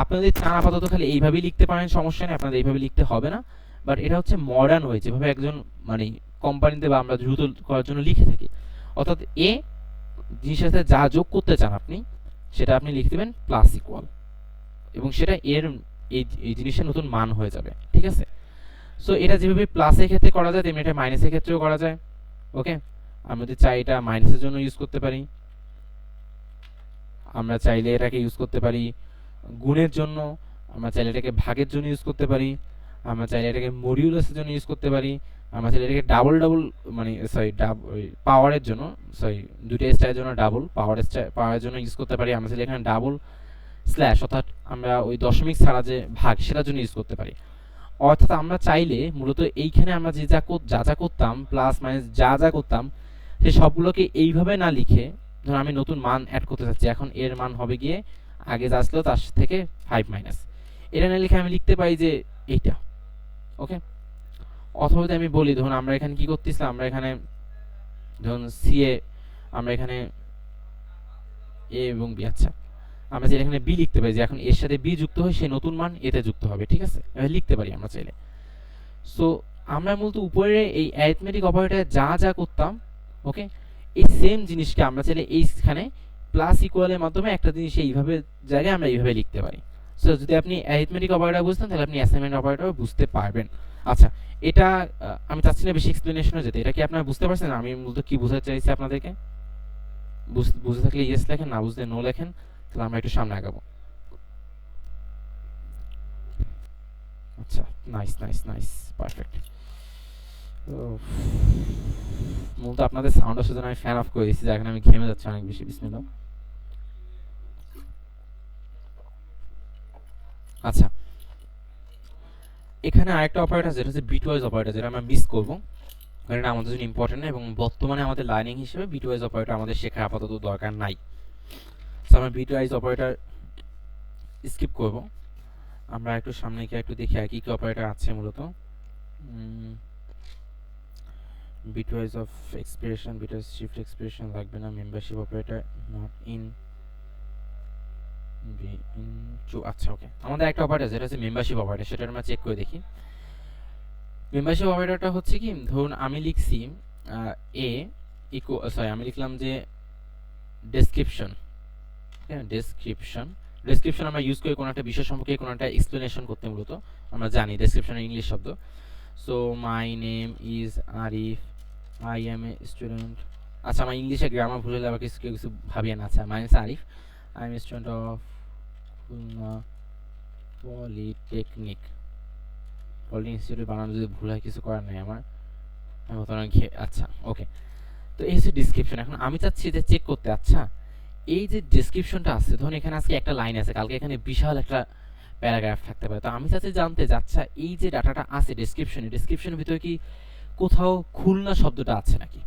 [SPEAKER 1] আপনাদের চান আপাতত খালি এইভাবেই লিখতে পারেন, সমস্যা নেই, আপনাদের এইভাবে লিখতে হবে না। বাট এটা হচ্ছে মডার্ন ওয়ে, যেভাবে একজন মানে কোম্পানিতে বা আমরা দ্রুত করার জন্য লিখে থাকি। অর্থাৎ এ জিনিসের সাথে যা যোগ করতে চান আপনি, সেটা আপনি লিখে দেবেন প্লাস ইকুয়াল, এবং সেটা এর এই জিনিসের নতুন মান হয়ে যাবে। ঠিক আছে, সো এটা যেভাবে প্লাসের ক্ষেত্রে করা যায় তেমনি এটা মাইনাসের ক্ষেত্রেও করা যায়। ওকে, আমরা যদি চাই এটা মাইনাসের জন্য ইউজ করতে পারি, আমরা চাইলে এটাকে ইউজ করতে পারি গুণের জন্য, আমরা চাইলে এটাকে ভাগের জন্য ইউজ করতে পারি, আমরা চাইলে এটাকে মডিউলাসের জন্য ইউজ করতে পারি, আমরা চাইলে এটাকে ডাবল মানে সরি পাওয়ারের জন্য, সরি দুটো স্টারের জন্য ডাবল পাওয়ারের জন্য ইউজ করতে পারি, আমরা চাইলে এখানে ডাবল স্ল্যাশ অর্থাৎ আমরা ওই দশমিক ছাড়া যে ভাগ সেটার জন্য ইউজ করতে পারি। অর্থাৎ আমরা চাইলে মূলত এইখানে আমরা যা যা করতাম প্লাস মাইনাস যা যা করতাম সে সবগুলোকে এইভাবে না লিখে, ধরুন আমি নতুন মান অ্যাড করতে চাচ্ছি, এখন এর মান হবে গিয়ে আগে যা ছিল তার থেকে 5 মাইনাস, এটা না লিখে আমি লিখতে পারি যে এইটা। ওকে, অথবা যদি আমি বলি ধরুন আমরা এখানে কি করতেছিলাম, আমরা এখানে ধরুন সিএ, আমরা এখানে এ এবং বি, আচ্ছা আমরা চাইলে এখানে বি লিখতে পারি যে এখন এর সাথে বি যুক্ত হয় সেই নতুন মান এতে যুক্ত হবে। ঠিক আছে, এভাবে লিখতে পারি আমরা চাইলে। সো আমরা মূলত উপরে এই অ্যারিথমেটিক অপারেটরে যা যা করতাম, ওকে, এই সেম জিনিসকে আমরা চাইলে এইখানে প্লাস ইকুয়ালের মাধ্যমে একটা জিনিস এইভাবে জায়গায় আমরা এইভাবে লিখতে পারি। সো যদি আপনি অ্যারিথমেটিক অপারেটর বুঝতেন তাহলে আপনি অ্যাসাইনমেন্ট অপারেটর বুঝতে পারবেন। আচ্ছা, এটা আমি চাচ্ছি না বেশি এক্সপ্লেনেশনে যেতে, এটা কি আপনারা বুঝতে পারছেন আমি মূলত কি বোঝাতে চাইছি আপনাদেরকে? বুঝতে থাকলে ইয়েস লেখেন, না বুঝতে নো লেখেন, তাহলে আমরা একটু সামনে আগাবো। আচ্ছা, নাইস নাইস নাইস, পারফেক্ট। মূলত আপনাদের সাউন্ড আসার জন্য আমি ফ্যান অফ করে দিয়েছি, যার কারণে আমি ঘেমে যাচ্ছি অনেক বেশি। বিসমিল্লাহ। আচ্ছা, এখানে আরেকটা অপারেটর যেটা হচ্ছে বিটওয়াইজ অপারেটর, যেটা আমরা মিস করবো, কারণ এটা আমাদের জন্য ইম্পর্টেন্ট না, এবং বর্তমানে আমাদের লার্নিং হিসেবে বিটওয়াইজ অপারেটর আমাদের শেখার আপাতত দরকার নাই। সো আমরা বিটওয়াইজ অপারেটর স্কিপ করব। আমরা একটু সামনে গিয়ে একটু দেখি আর কি কি অপারেটর আছে মূলত। Bitwise of expression, bitwise shift expression লাগবে না, মেম্বারশিপ অপারেটর নট ইন আচ্ছা ওকে, আমাদের একটা অপারেটর যেটা হচ্ছে মেম্বারশিপ অপারেটর, সেটা আমরা চেক করে দেখি। মেম্বারশিপ অপারেটরটা হচ্ছে কি, ধরুন আমি লিখছি আমি লিখলাম যে ডেসক্রিপশন। হ্যাঁ, ডেসক্রিপশন আমরা ইউজ করি কোনো একটা বিষয় সম্পর্কে কোনো একটা এক্সপ্লেনেশন করতে। মূলত আমরা জানি ডেসক্রিপশনের ইংলিশ শব্দ। So my name is Arif, I M a student. আচ্ছা, আমার ইংলিশে গ্রামার ভুল হলে আবার কিছু ভাবিয়ে না। আচ্ছা, my name is Arif, I M a student of Khulna polytechnic. Polytechnic institute বানানো যদি ভুল হয় কিছু করার নেই আমার, আমি আচ্ছা ওকে। তো এই হচ্ছে ডিসক্রিপশন। এখন আমি চাচ্ছি যে চেক করতে, আচ্ছা এই যে ডেসক্রিপশনটা আছে, ধরুন এখানে আজকে একটা লাইন আছে, কালকে এখানে বিশাল একটা প্যারাগ্রাফ থাকতে পারে। তো আমি চাচ্ছি জানতে যে আচ্ছা এই যে ডাটাটা আছে ডেসক্রিপশনের ভিতরে কি কোথাও খুলনা শব্দটা আছে নাকি।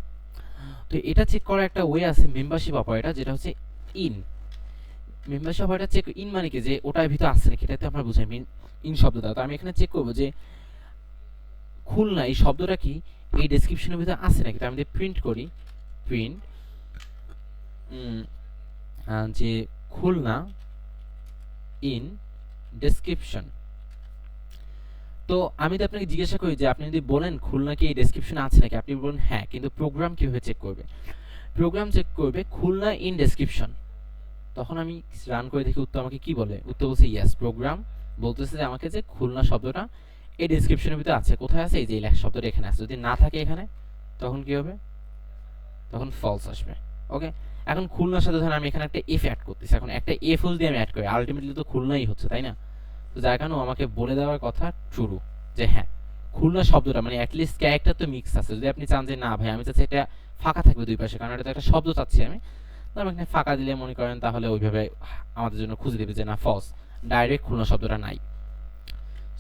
[SPEAKER 1] তো এটা চেক করার একটা ওয়ে আছে মেম্বারশিপ অপারেটর, যেটা হচ্ছে in. Membership operator check in মানে কি, যে ওটার ভিতরে আছে নাকি, এটাতে আমরা বুঝাই ইন শব্দটা। তো আমি এখানে চেক করবো যে খুলনা এই শব্দটা কি এই ডেসক্রিপশনের ভিতরে আছে নাকি। তো আমি যদি প্রিন্ট করি, প্রিন্ট যে খুলনা ইন ডেসক্রিপশন। তো আমি যদি আপনাকে জিজ্ঞাসা করি যে আপনি যদি বলেন খুলনা কি এই ডেসক্রিপশনে আছে নাকি, আপনি বলেন হ্যাঁ, কিন্তু প্রোগ্রাম কিভাবে চেক করবে? প্রোগ্রাম চেক করবে খুলনা ইন ডেসক্রিপশন। তখন আমি রান করে দেখি উত্তর আমাকে কি বলে। উত্তর বলছে ইয়েস, প্রোগ্রাম বলতেছে যে আমাকে যে খুলনা শব্দটা এই ডেসক্রিপশনের ভিতরে আছে। কোথায় আছে? এই যে শব্দটা এখানে আছে। যদি না থাকে এখানে তখন কি হবে? তখন ফলস আসবে। ওকে, এখন খুলনার সাথে ধরেন আমি এখানে একটা এফ অ্যাড করতেছি, এখন একটা এফ যদি আমি অ্যাড করি আলটিমেটলি তো খুলনাই হচ্ছে, তাই না? তো যার কারণে আমাকে বলে দেওয়ার কথা ট্রু, যে হ্যাঁ খুলনা শব্দটা মানে অ্যাটলিস্ট ক্যারেক্টার তো মিক্স আছে। যদি আপনি চান যে না ভাই আমি চাচ্ছি এটা ফাঁকা থাকবে দুই পাশে, কারণ এটা তো একটা শব্দ চাচ্ছি আমি, তাহলে এখানে ফাঁকা দিলে মনে করেন তাহলে ওইভাবে আমাদের জন্য খুঁজে দেবে যে না ফলস, ডাইরেক্ট খুলনা শব্দটা নাই।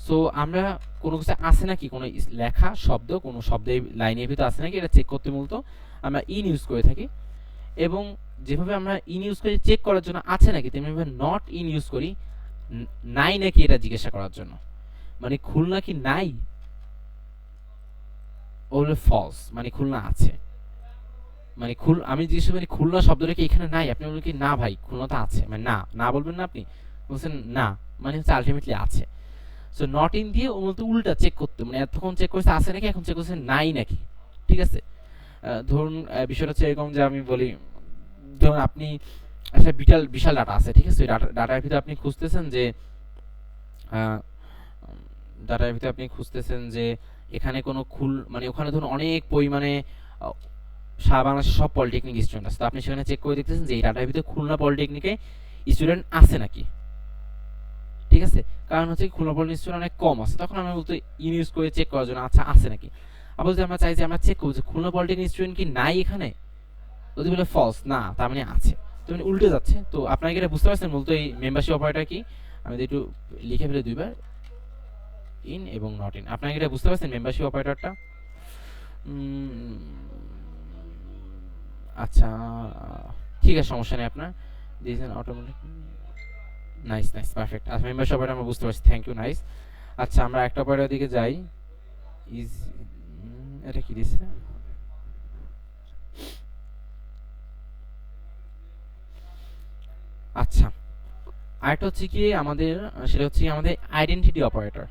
[SPEAKER 1] সো আমরা কোনো কিছু আছে নাকি, কোনো লেখা শব্দ, কোনো শব্দের লাইনের ভিতর আছে নাকি এটা চেক করতে মূলত আমরা ইন ইউজ করে থাকি। এবং যেভাবে আমরা ইন ইউজ করি চেক করার জন্য আছে নাকি, তেমনিভাবে নট ইন ইউজ করি নাই নাকি এটা জিজ্ঞাসা করার জন্য। মানে খুলনা কি নাই, ওগুলো ফলস, মানে খুলনা আছে। মানে আমি জিজ্ঞেস করি খুলনা শব্দটা কি এখানে নাই, আপনি বলবেন কি না ভাই খুলনা তো আছে, মানে না না বলবেন না, আপনি বলছেন না, মানে হচ্ছে আলটিমেটলি আছে। সো নট ইন দিয়ে ও মূলত উল্টা চেক করতে, মানে এতক্ষণ চেক করছে আছে নাকি, এখন চেক করছে নাই নাকি। ঠিক আছে, ধরুন বিষয়টা হচ্ছে এরকম যে আমি বলি, ধরুন আপনি একটা বিশাল ডাটা আছে, ঠিক আছে, ডাটার ভিতরে আপনি খুঁজতেছেন যে ডাটার ভিতরে আপনি খুঁজতেছেন যে এখানে কোনো মানে ওখানে ধরুন অনেক পরিমাণে সারা বাংলাদেশের সব পলিটেকনিক স্টুডেন্ট আছে, তো আপনি সেখানে চেক করে দেখতেছেন যে এই ডাটার ভিতরে খুলনা পলিটেকনিকে স্টুডেন্ট আছে নাকি। ঠিক আছে, কারণ হচ্ছে খুলনা পলিটেকনিক স্টুডেন্ট অনেক কম আছে, তখন আমরা বলতে ইন ইউজ করে চেক করার জন্য আচ্ছা আছে নাকি। আবার যদি আমরা চাই যে আমরা চেক করবো যে খুলনা পলিটেকনিক স্টুডেন্ট কি নাই এখানে, যদি বলে ফলস না তার মানে আছে, তো মানে উল্টে যাচ্ছে। তো আপনাকে এটা বুঝতে পারছেন মূলত এই মেম্বারশিপ অপারেটর কি, আমি একটু লিখে ফেলে দুইবার, ইন এবং নট ইন। আপনাকে এটা বুঝতে পারছেন মেম্বারশিপ অপারেটরটা? আচ্ছা ঠিক আছে, সমস্যা নেই আপনার this N automatic. Nice nice perfect. আচ্ছা মেম্বারশিপ অপারেটর আমরা বুঝতে পারছি, থ্যাংক ইউ নাইস। আচ্ছা আমরা একটা অপারেটর দিকে যাই। ইজ এটা কি দিছে? আচ্ছা আরেকটা হচ্ছে কি আমাদের, সেটা হচ্ছে আমাদের আইডেন্টিটি অপারেটর।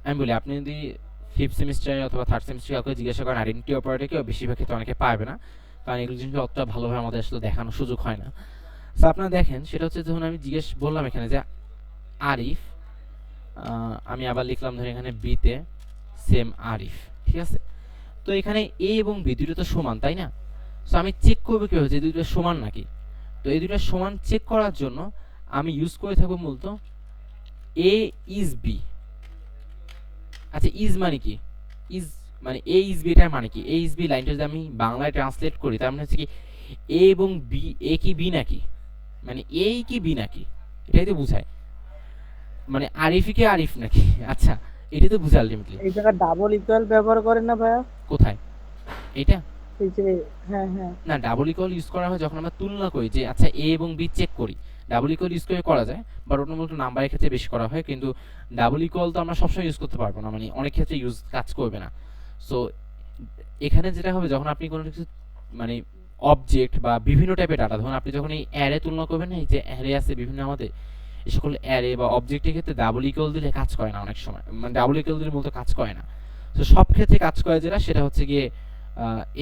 [SPEAKER 1] আমি বলি আপনি যদি ফিফথ সেমিস্টারে অথবা থার্ড সেমিস্টারে কাউকে জিজ্ঞাসা করেন আইডেন্টিটি অপারেটর কেউ, বেশিরভাগ ক্ষেত্রে অনেকে পারবে না, কারণ এগুলো জিনিস অতটা ভালোভাবে আমাদের আসলে দেখানোর সুযোগ হয় না। সো আপনারা দেখেন সেটা হচ্ছে যখন আমি জিজ্ঞেস বললাম এখানে যে আরিফ, আমি আবার লিখলাম ধরে এখানে বিতে সেম আরিফ, ঠিক আছে। তো এখানে এ এবং বি দুটো তো সমান তাই না, সো আমি চেক করবো কি হচ্ছে দুটো সমান নাকি। তো এই দুটো সমান চেক করার জন্য আমি ইউজ করে থাকবো মূলত এ ইজ বি। আচ্ছা ইজ মানে কি, ইজ মানে এ ইজ বি এটার মানে কি, এ ইজ বি লাইনটা যদি আমি বাংলায় ট্রান্সলেট করি তার মানে হচ্ছে কি এ এবং বি, এ কি বি নাকি, মানে এ কি বি নাকি, এটাই তো বুঝায়, মানে আরিফই কি আরিফ নাকি। আচ্ছা এটাই তো বুঝায় আলটিমেটলি।
[SPEAKER 4] এই জায়গায় ডাবল ইকুয়াল ব্যবহার করেন না ভাইয়া?
[SPEAKER 1] কোথায় এটা?
[SPEAKER 4] এই যে হ্যাঁ হ্যাঁ
[SPEAKER 1] না ডাবল ইকুয়াল ইউজ করা হয় যখন আমরা তুলনা করি যে আচ্ছা এ এবং বি চেক করি, ডাবল ইকুয়াল ইউজ করে করা যায়, বাট ওটা মূলত নাম্বারের ক্ষেত্রে বেশি করা হয়, কিন্তু ডাবল ইকুয়াল তো আমরা সবসময় ইউজ করতে পারবো না, মানে অনেক ক্ষেত্রে কাজ করবে না। সো এখানে যেটা হবে যখন আপনি কোনো কিছু মানে অবজেক্ট বা বিভিন্ন টাইপের ডাটা, ধরুন আপনি যখন এই অ্যারে তুলনা করবেন না, এই যে অ্যারে আছে বিভিন্ন আমাদের, এই সকল অ্যারে বা অবজেক্টের ক্ষেত্রে ডাবল ইকুয়াল দিলে কাজ করে না অনেক সময়, মানে ডাবল ইকুয়াল দিলে মূলত কাজ করে না। তো সব ক্ষেত্রে কাজ করে যেটা সেটা হচ্ছে গিয়ে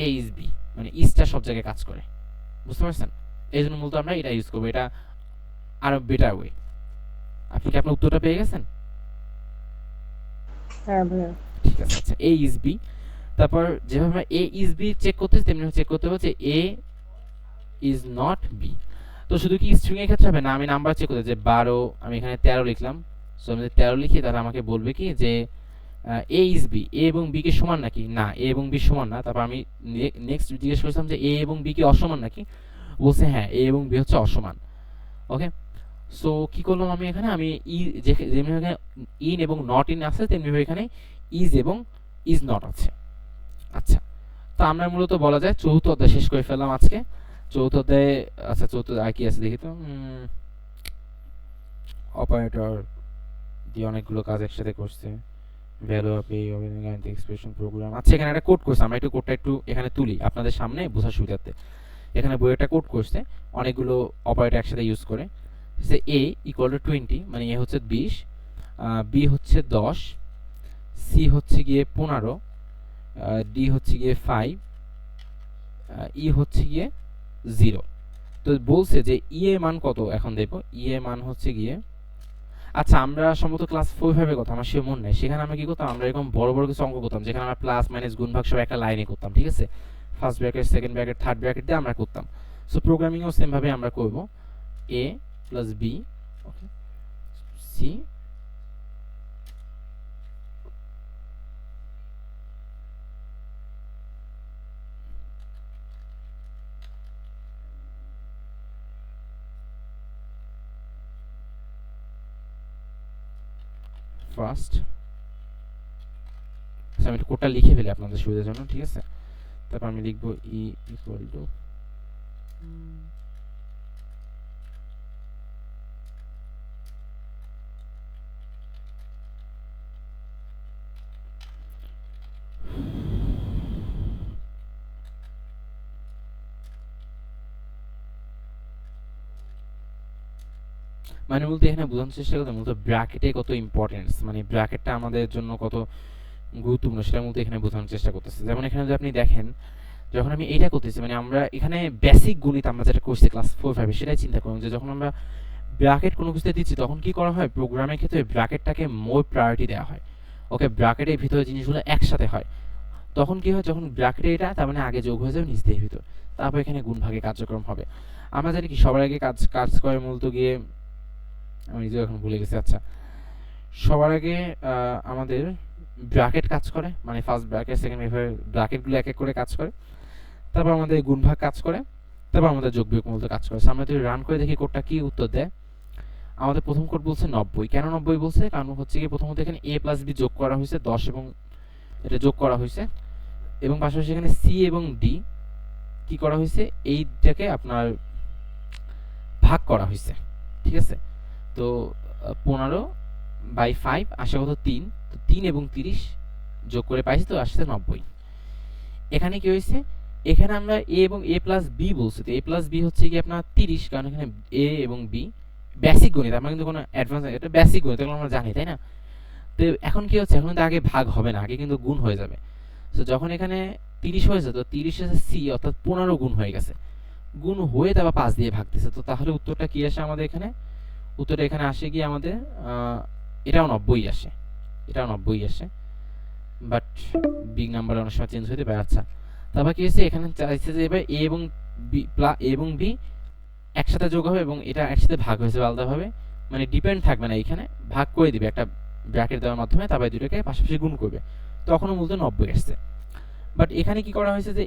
[SPEAKER 1] এ ইজ বি, মানে ইজটা সব জায়গায় কাজ করে, বুঝতে পারছেন। এই জন্য মূলত আমরা এটা ইউজ করবো, এটা আরো বেটার ওয়ে। আপনি কি আপনার উত্তরটা পেয়ে গেছেন?
[SPEAKER 4] হ্যাঁ ভাইয়া।
[SPEAKER 1] ঠিক আছে, আচ্ছা এ ইজ বি। তারপর যেভাবে আমরা এ ইজ বি চেক করতেছি তেমনি চেক করতে হবে যে এ ইজ নট বি। তো শুধু কি স্ট্রিং এর ক্ষেত্রে হবে না, আমি নাম্বার চেক করতে যে 12, আমি এখানে 13 লিখলাম। সো আমি যদি 13 লিখি তাহলে আমাকে বলবে কি যে এ ইজ বি, এ এবং বি কে সমান নাকি, না এ এবং বি সমান না। তারপর আমি নেক্সট জিজ্ঞেস করলাম যে এ এবং বি কি অসমান নাকি, বলছে হ্যাঁ এ এবং বি হচ্ছে অসমান। ওকে, সো কি করলাম আমি এখানে, আমি যেমনি এখানে ইন এবং নট ইন আছে তেমনি এখানে ইজ এবং ইজ নট আছে। আচ্ছা তো আমরা মূলত বলা যায় চতুর্থ অধ্যায় শেষ করে ফেললাম আজকে। চতুর্থ অধ্যায়ে আচ্ছা চতুর্থ আর কি আছে দেখি তো, অপারেটর দিয়ে অনেকগুলো কাজ একসাথে করছে, ভ্যালু অফ এ গাণিতিক এক্সপ্রেশন প্রোগ্রাম। আচ্ছা এখানে একটা কোড করছে, আমরা একটু কোডটা একটু এখানে তুলি আপনাদের সামনে বোঝার সুবিধার্থে। এখানে বইয়ে একটা কোড করছে অনেকগুলো অপারেটর একসাথে ইউজ করে, সে এ ইকুয়াল টু 20, মানে এ হচ্ছে 20, বি হচ্ছে 10, সি হচ্ছে গিয়ে 15, ডি হচ্ছে গিয়ে 5, ই হচ্ছে গিয়ে 0। তো বলছে যে ই এর মান কত, এখন দেখো ই এর মান হচ্ছে গিয়ে, আচ্ছা আমরা সম্ভবত ক্লাস 4-5 এর কথা আমার সে মনে নাই, সেখানে আমরা কি করতাম, আমরা এরকম বড় বড় কিছু অঙ্ক করতাম যেখানে আমরা প্লাস মাইনাস গুণ ভাগ সব একটা লাইনে করতাম, ঠিক আছে, first bracket second bracket third bracket দিয়ে আমরা করতাম। সো প্রোগ্রামিংও সেম ভাবে আমরা করব, এ প্লাস বি, ওকে, সি ফার্স্ট আমি একটু কোডটা লিখে ফেলি আপনাদের সুবিধার জন্য, ঠিক আছে? তারপর আমি লিখবো ই ইকুয়াল টু মানে মূলত এখানে বোঝানোর চেষ্টা করতে মূলত ব্র্যাকেটে কত ইম্পর্টেন্স, মানে ব্র্যাকেটটা আমাদের জন্য কত গুরুত্বপূর্ণ সেটা মূলত এখানে বোঝানোর চেষ্টা করতেছে। যেমন এখানে যদি আপনি দেখেন, যখন আমি এইটা করতেছি মানে আমরা এখানে বেসিক গণিত আমরা যেটা করছি ক্লাস 4-5 সেটাই চিন্তা করুন যে যখন আমরা ব্র্যাকেট কোনো কিছুতে দিচ্ছি তখন কি করা হয়, প্রোগ্রামের ক্ষেত্রে ব্র্যাকেটটাকে মোর প্রায়োরিটি দেওয়া হয়। ওকে, ব্র্যাকেটের ভিতরে জিনিসগুলো একসাথে হয়, তখন কি হয়, যখন ব্র্যাকেটে এটা তার মানে আগে যোগ হয়ে যাবে নিচ দিয়ে ভিতর, তারপর এখানে গুণ ভাগে কার্যক্রম হবে। আমরা জানি কি সবার আগে কাজ কাজ করে মূলত গিয়ে, আমি নিজেও এখন ভুলে গেছি। আচ্ছা, সবার আগে আমাদের ব্র্যাকেট কাজ করে, মানে ফার্স্ট ব্র্যাকেট সেকেন্ড ব্র্যাকেটগুলো এক এক করে কাজ করে, তারপর আমাদের গুণভাগ কাজ করে, তারপর আমাদের যোগ বিয়োগ মূলত কাজ করে। আমরা যদি রান করে দেখি কোডটা কি উত্তর দেয়। আমাদের প্রথম কোড বলছে 90। কেন 90 বলছে? কারণ হচ্ছে কি প্রথমত এখানে a প্লাস b যোগ করা হয়েছে 10 এবং এটা যোগ করা হয়েছে, এবং পাশাপাশি এখানে c এবং d কি করা হয়েছে, এইটাকে আপনার ভাগ করা হয়েছে, ঠিক আছে? তো 15/5 আসে কত 3, তো 3 এবং 30 যোগ করে পাইছি, তো আসছে 90। এখানে কি হয়েছে, এখানে আমরা a এবং a প্লাস b বলছি, তো a প্লাস b হচ্ছে কি আপনার 30, কারণ এখানে a এবং b বেসিক গণিত, আমরা কিন্তু কোনো অ্যাডভান্স, এটা বেসিক গণিত, এগুলো আমরা জানি, তাই না? তো এখন কি হচ্ছে, এখন কিন্তু আগে ভাগ হবে না, আগে কিন্তু গুণ হয়ে যাবে। তো যখন এখানে 30 হয়েছে, তো 30 এর c অর্থাৎ 15 গুণ হয়ে গেছে, গুণ হয়ে তারপর 5 দিয়ে ভাগ দিছে, তো তাহলে উত্তরটা কি আসে আমাদের এখানে? উত্তরটা এখানে আসে কি আমাদের এটাও 90 আসে, এটাও 90 আসে, বাট বিগ নাম্বার অনেক সময় চেঞ্জ হতে পারে। আচ্ছা, তারপর কি হয়েছে, এখানে চাইছে যে এবার a এবং b a এবং b একসাথে যোগ হবে এবং এটা একসাথে ভাগ হয়েছে আলাদাভাবে, মানে ডিপেন্ড থাকবে না, এখানে ভাগ করে দিবে একটা ব্র্যাকেট দেওয়ার মাধ্যমে, তারপরে দুটোকে পাশাপাশি গুণ করবে, তখনও মূলত 90 আসছে। বাট এখানে কি করা হয়েছে যে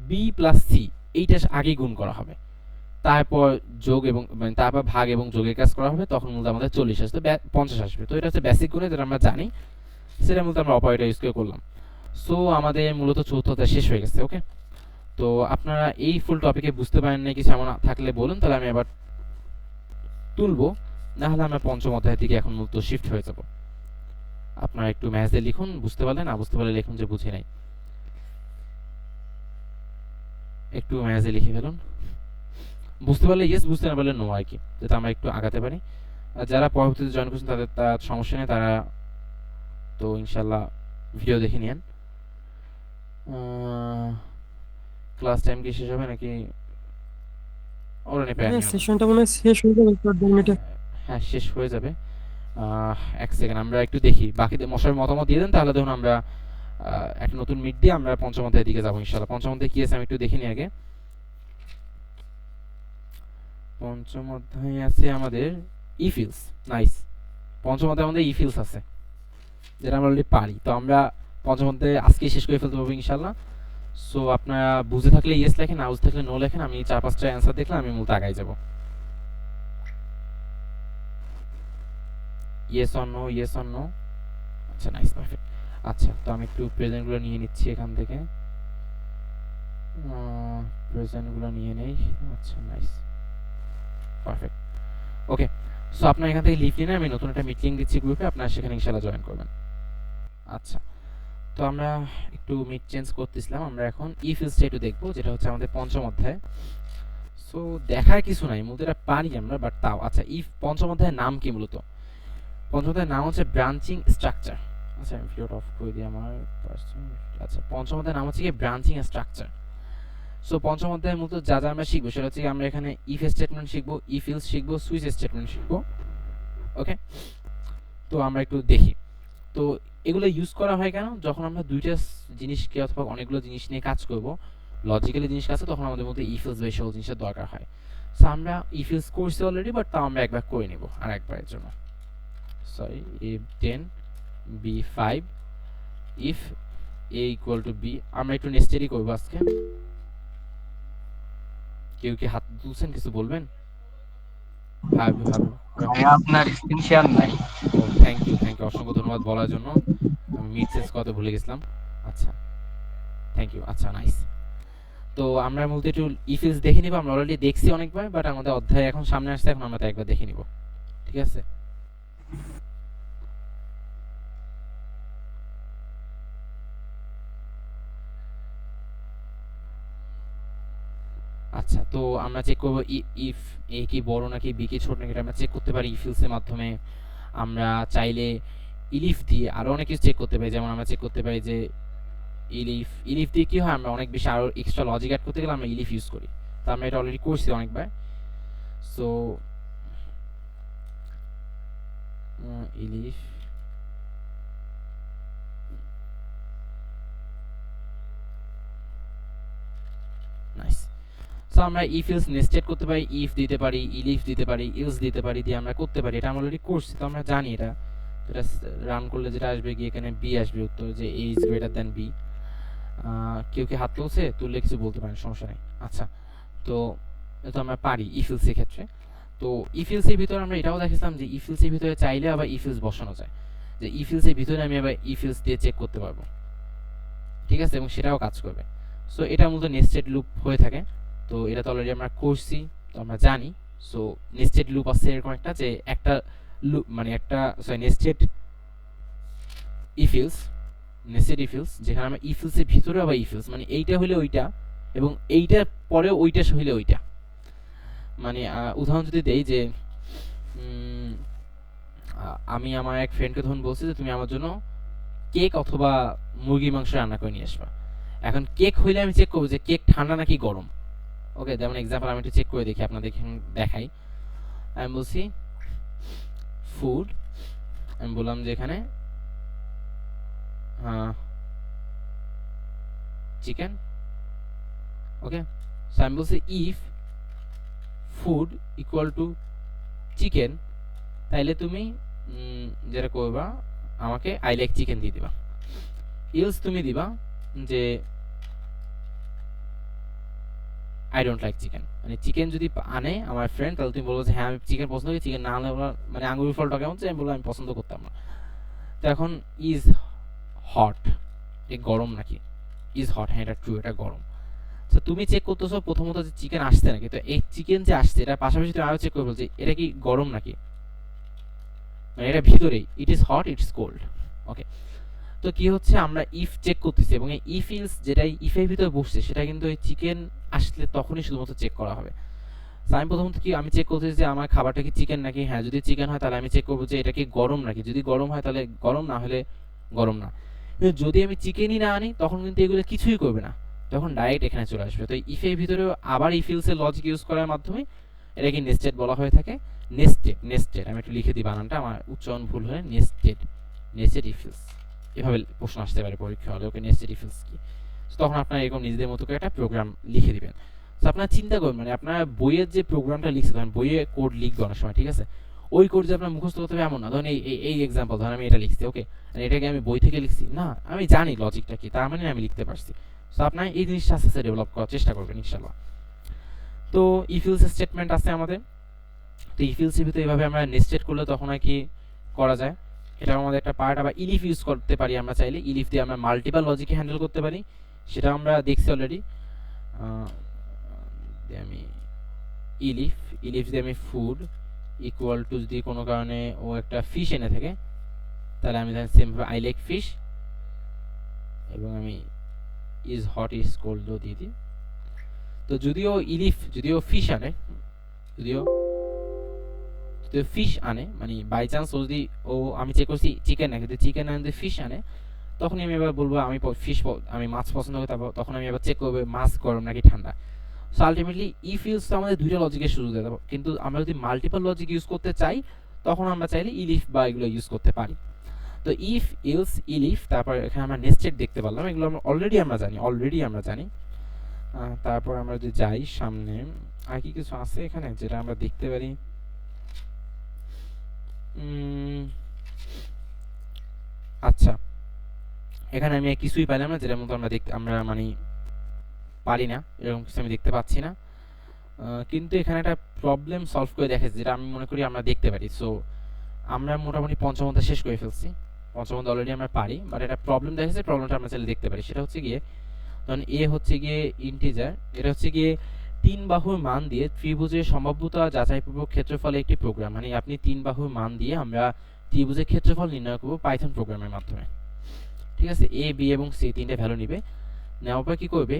[SPEAKER 1] b প্লাস c এইটা আগে গুণ করা হবে, তারপর যোগ এবং মানে তারপর ভাগ এবং যোগের কাজ করা হবে, তখন মূলত আমাদের 40 আসবে, 50 আসবে। তো এটা হচ্ছে বেসিক গুণে যেটা আমরা জানি, সেটা মূলত আমরা অপারেটর ইউজ করে করলাম। সো আমাদের মূলত চতুর্থটা শেষ হয়ে গেছে। ওকে, তো আপনারা এই ফুল টপিকে বুঝতে পারেন না কিছু এমন থাকলে বলুন, তাহলে আমি আবার তুলবো, না হলে আমরা পঞ্চম অধ্যায়ের দিকে এখন মূলত শিফট হয়ে যাব। আপনারা একটু ম্যাথে লিখুন, বুঝতে পারলে, না বুঝতে পারলে লিখুন যে বুঝি নাই, একটু ম্যাথে লিখে ফেলুন, বুঝতে পারলে ইয়েস, বুঝতে না পারলে নো আর কি, যাতে আমরা একটু আগাতে পারি। আর যারা পরবর্তীতে জয়েন করছেন তাদের তার সমস্যা নেই, তারা তো ইনশাল্লাহ ভিডিও দেখে নিন। ক্লাস টাইম কি শেষ হবে নাকি অলরেডি প্ল্যান?
[SPEAKER 3] সেশনটা মনে হয় শেষ হয়ে যাবে 10 মিনিটে।
[SPEAKER 1] হ্যাঁ, শেষ হয়ে যাবে। এক সেকেন্ড আমরা একটু দেখি, বাকিদের মশার মতামত দিয়ে দেন, তাহলে ধরুন আমরা একটা নতুন মিট দিয়ে আমরা পঞ্চম অধ্যায়ের দিকে যাবো ইনশাল্লাহ। পঞ্চম অধ্যায় কি আছে আমি একটু দেখিনি আগে। পঞ্চম অধ্যায়ে আছে আমাদের ইফিলস। নাইস, পঞ্চম অধ্যায়ে আমাদের ইফিলস আছে, যেটা আমরা অলরেডি পারি। তো আমরা পঞ্চম অধ্যায়ে আজকেই শেষ করে ফেলতে পারবো ইনশাল্লাহ। সো আপনারা বুঝে থাকলে ইয়েস লেখেন, না বুঝে থাকলে নো লেখেন। আমি 4-5টা অ্যান্সার দেখলে আমি মূলত আগাই যাব। Yes or no, yes or no. আচ্ছা, নাইস, পারফেক্ট। আচ্ছা, তো আমি একটু প্রেজেন্টগুলো নিয়ে নিচ্ছি এখান থেকে, প্রেজেন্টগুলো নিয়ে নেই। আচ্ছা, নাইস, পারফেক্ট। ওকে, সো আপনার এখান থেকে লিভ নিয়ে আমি নতুন একটা মিটিং দিচ্ছি গ্রুপে, আপনারা সেখানে ইনশাআল্লাহ জয়েন করবেন। আচ্ছা, তো আমরা একটু মিট চেঞ্জ করতেছিলাম, আমরা এখন ইফিলসটা একটু দেখবো, যেটা হচ্ছে আমাদের পঞ্চম অধ্যায়। সো দেখার কিছু নাই, মূলত এটা পারি আমরা, বাট তাও। আচ্ছা, পঞ্চম অধ্যায়ের নাম কি মূলত? পঞ্চম অধ্যায়ের নাম হচ্ছে ব্রাঞ্চিং স্ট্রাকচার। আচ্ছা, আমি ভিডিওটা অফ করে দিই আমার পার্সোনাল। আচ্ছা, পঞ্চম অধ্যায়ের নাম হচ্ছে কি ব্রাঞ্চিং স্ট্রাকচার। সো পঞ্চম অধ্যায়ে মূলত যা যা আমরা শিখবো সেটা হচ্ছে আমরা এখানে ইফ স্টেটমেন্ট শিখবো, ইফ এলস শিখবো, সুইচ স্টেটমেন্ট শিখবো। ওকে, তো আমরা একটু দেখি। তো এগুলো ইউজ করা হয় কেন? যখন আমরা দুইটা জিনিসকে অথবা অনেকগুলো জিনিস নিয়ে কাজ করব, লজিক্যালি জিনিস কাজ, তখন আমাদের মধ্যে ইফ এলস বা এই সকল জিনিসের দরকার হয়। সো আমরা ইফ এলস করছি অলরেডি, বাট তাও আমরা একবার করে নেব আর একবারের জন্য। Sorry, a10 b5 if a equal to b। আমরা একটু নেস্টেডই করবো আজকে। কেউ কি হাত তুলছেন, কিছু বলবেন?
[SPEAKER 5] আপনার স্ক্রিন শেয়ার নাই।
[SPEAKER 1] ও, থ্যাংক ইউ, অসংখ্য ধন্যবাদ বলার জন্য। আমি মিড সেন্স কত ভুলে গেছিলাম। আচ্ছা, থ্যাংক ইউ। আচ্ছা, নাইস। তো আমরা মূলত একটু ইফ এলস দেখে নিব। আমরা অলরেডি দেখছি অনেকবার, বাট আমাদের অধ্যায় এখন সামনে আসছে, এখন আমরা তো একবার দেখে নিব, ঠিক আছে? আচ্ছা, তো আমরা চেক করব ইফ এ কি বড় নাকি বি কি ছোট নাকি, এটা আমরা চেক করতে পারি ইফ এলস এর মাধ্যমে। আমরা চাইলে ইলিফ দিয়ে আরো অনেক কিছু চেক করতে পারি, যেমন আমরা চেক করতে পারি যে ইলিফ দিয়ে কি হয়, আমরা অনেক বেশি আরো এক্সট্রা লজিক অ্যাড করতে গেলে আমরা ইলিফ ইউজ করি। তো আমরা এটা অলরেডি করছি অনেকবার। So elif nice. সো আমরা ইফ এলস নেস্টেড করতে পারি, ইফ দিতে পারি, ইলিফ দিতে পারি, এলস দিতে পারি, দিয়ে আমরা করতে পারি। এটা আমরা অলরেডি করছি, তো আমরা জানি এটা। এটা রান করলে যেটা আসবে গিয়ে এখানে বি আসবে উত্তর, যে এ ইজ গ্রেটার দ্যান বি। কেউ কি হাত তুলছে? তুললে কিছু বলতে পারেন, সমস্যা নেই। আচ্ছা, তো এটা আমরা পারি ইফ এলস এর ক্ষেত্রে। তো ইফ এলস এর ভিতরে আমরা এটাও দেখেছিলাম যে ইফ এলস এর ভিতরে চাইলে আবার ইফ এলস বসানো যায়, যে ইফ এলস এর ভিতরে আমি আবার ইফ এলস দিয়ে চেক করতে পারবো, ঠিক আছে? এবং সেটাও কাজ করবে। সো এটা মূলত নেস্টেড লুপ হয়ে থাকে। তো এটা তো অলরেডি আমরা করছি, তো আমরা জানি। সো নেস্টেড লুপ আছে এরকম একটা, যে একটা লুপ মানে একটা nested if else, nested if else, যেখানে আমরা ইফ এলস এর ভিতরে আবার ইফ এলস, মানে এইটা হলে ওইটা এবং এইটার পরেও ওইটা হইলে ওইটা। মানে উদাহরণ যদি দেই যে আমি আমার এক ফ্রেন্ডকে তখন বলছি যে তুমি আমার জন্য কেক অথবা মুরগির মাংস রান্না করে নিয়ে আসবা। এখন কেক হইলে আমি চেক করবো যে কেক ঠান্ডা নাকি গরম। ওকে, যেমন এক্সাম্পল আমি একটু চেক করে দেখি, আপনাদের দেখাই। আমি বলছি ফুড, আমি বললাম যে এখানে চিকেন। ওকে, সো আমি বলছি if food equal to chicken, তাইলে তুমি যেটা করবা আমাকে আই লাইক চিকেন দিয়ে দিবা। ইলস তুমি দিবা যে আই ডোন্ট লাইক চিকেন। মানে চিকেন যদি আনে আমার ফ্রেন্ড, তাহলে তুমি বলবো যে হ্যাঁ আমি চিকেন পছন্দ করি, চিকেন না আনলে মানে আঙ্গুর ফলটা কেমন, আমি বলবো আমি পছন্দ করতাম না। তো এখন ইজ হট, এ গরম নাকি? ইজ হট, হ্যাঁ এটা ট্রু, এটা গরম। তো তুমি চেক করতেছো প্রথমত যে চিকেন আসছে নাকি। তো এই চিকেন যে আসছে, এটা পাশাপাশি তুমি আরো চেক করে বলছি এটা কি গরম নাকি, মানে এটা ভিতরেই it is hot, it is cold. Okay, তো কি হচ্ছে আমরা ইফ চেক করতেছি, এবং এই ইফ ইলস যেটাই ইফের ভিতরে বসছে সেটা কিন্তু এই চিকেন আসলে তখনই শুধুমাত্র চেক করা হবে। আমি প্রথমত কি আমি চেক করতেছি যে আমার খাবারটা কি চিকেন নাকি। হ্যাঁ, যদি চিকেন হয় তাহলে আমি চেক করবো যে এটা কি গরম নাকি। যদি গরম হয় তাহলে গরম, না হলে গরম না। কিন্তু যদি আমি চিকেনই না আনি তখন কিন্তু এগুলো কিছুই করবে না, তখন ডাইরেক্ট এখানে চলে আসবে। তো ইফের ভিতরেও আবার ইফ ইলসের লজিক ইউজ করার মাধ্যমে এটাকে নেস্টেড বলা হয়ে থাকে। নেস্টেড আমি একটু লিখে দিই বানানটা, আমার উচ্চারণ ভুল হয়ে নেস্টেড ইফ ইলস। এভাবে প্রশ্ন আসতে পারে পরীক্ষা হলে, ওকে নেস্টেড ইফ ইলস কি। তখন আপনারা এরকম নিজেদের মতো করে একটা প্রোগ্রাম লিখে দিবেন। তো আপনারা চিন্তা করুন, মানে আপনার বইয়ের যে প্রোগ্রামটা লিখছে, ধরেন বইয়ে কোড লিখবে অনেক সময়, ঠিক আছে? ওই কোড যে আপনার মুখস্থ করতে হবে এমন না। ধরেন এই এক্সাম্পল, ধরেন আমি এটা লিখছি, ওকে, এটাকে আমি বই থেকে লিখছি না, আমি জানি লজিকটা কি, তার মানে আমি লিখতে পারছি। তো আপনার এই জিনিসটা আস্তে আস্তে ডেভেলপ করার চেষ্টা করবেন ইনশাল্লাহ। তো ইফ ইলস স্টেটমেন্ট আছে আমাদের। তো ইফ ইলস এর ভিতরে এভাবে আমরা নেস্টেড করলে তখন আর কি করা যায়, এটা আমাদের একটা পার্ট। আবার ইলিফ ইউজ করতে পারি আমরা চাইলে, ইলিফ দিয়ে আমরা মাল্টিপল লজিকে হ্যান্ডেল করতে পারি, সেটা আমরা দেখছি অলরেডি। আমি ইলিফ দিয়ে আমি ফুড ইকুয়াল টু, যদি কোনো কারণে ও একটা ফিশ এনে থাকে তাহলে আমি সেম আই লাইক ফিশ, এবং আমি ইজ হট ইজ কোল্ড দিয়ে দিই। তো যদিও ফিশ আনে, যদিও ফিশ আনে, মানে বাই চান্স ও যদি আমি চেক করছি চিকেন নাকি, যদি চিকেন আনে যদি ফিশ আনে, তখন আমি এবার বলবো আমি মাছ পছন্দ করি, তারপর তখন আমি এবার চেক করবো মাছ গরম নাকি ঠান্ডা। সো আলটিমেটলি ইফ ইউজ তো আমাদের দুইটা লজিকের সুযোগ দেয়, কিন্তু আমরা যদি মাল্টিপল লজিক ইউজ করতে চাই তখন আমরা চাইলে ইলিফ বা এগুলো ইউজ করতে পারি। তো ইফ ইলস ইলিফ, তারপর এখানে আমরা নেস্টেড দেখতে পারলাম, এগুলো আমরা অলরেডি আমরা জানি। তারপর আমরা যদি যাই সামনে, আর কি কিছু আছে এখানে যেটা আমরা দেখতে পারি? আচ্ছা, এখানে আমি কিছুই পাইলাম না যেটার মতো আমরা মানে পারি না, এরকম কিছু আমি দেখতে পাচ্ছি না। কিন্তু এখানে একটা প্রবলেম সলভ করে দেখাচ্ছে, যেটা আমি মনে করি আমরা দেখতে পারি। সো আমরা মোটামুটি পঞ্চম অধ্যায় শেষ করে ফেলছি। পঞ্চম অধ্যায় অলরেডি আমরা পারি, বাট এটা প্রবলেম দেখেছে, প্রবলেমটা আমরা চাইলে দেখতে পারি। সেটা হচ্ছে গিয়ে ধরুন এ হচ্ছে গিয়ে ইন্টিজার, এটা হচ্ছে গিয়ে তিন বাহুর মান দিয়ে ত্রিভুজের সম্ভাব্যতা যাচাইপূর্বক ক্ষেত্রফলে একটি প্রোগ্রাম, মানে আপনি তিন বাহুর মান দিয়ে আমরা ত্রিভুজের ক্ষেত্রফল নির্ণয় করব পাইথন প্রোগ্রামের মাধ্যমে। ঠিক আছে, এ বি এবং সি তিনটে ভ্যালু নিবে, নেওয়ার পর কি করবে,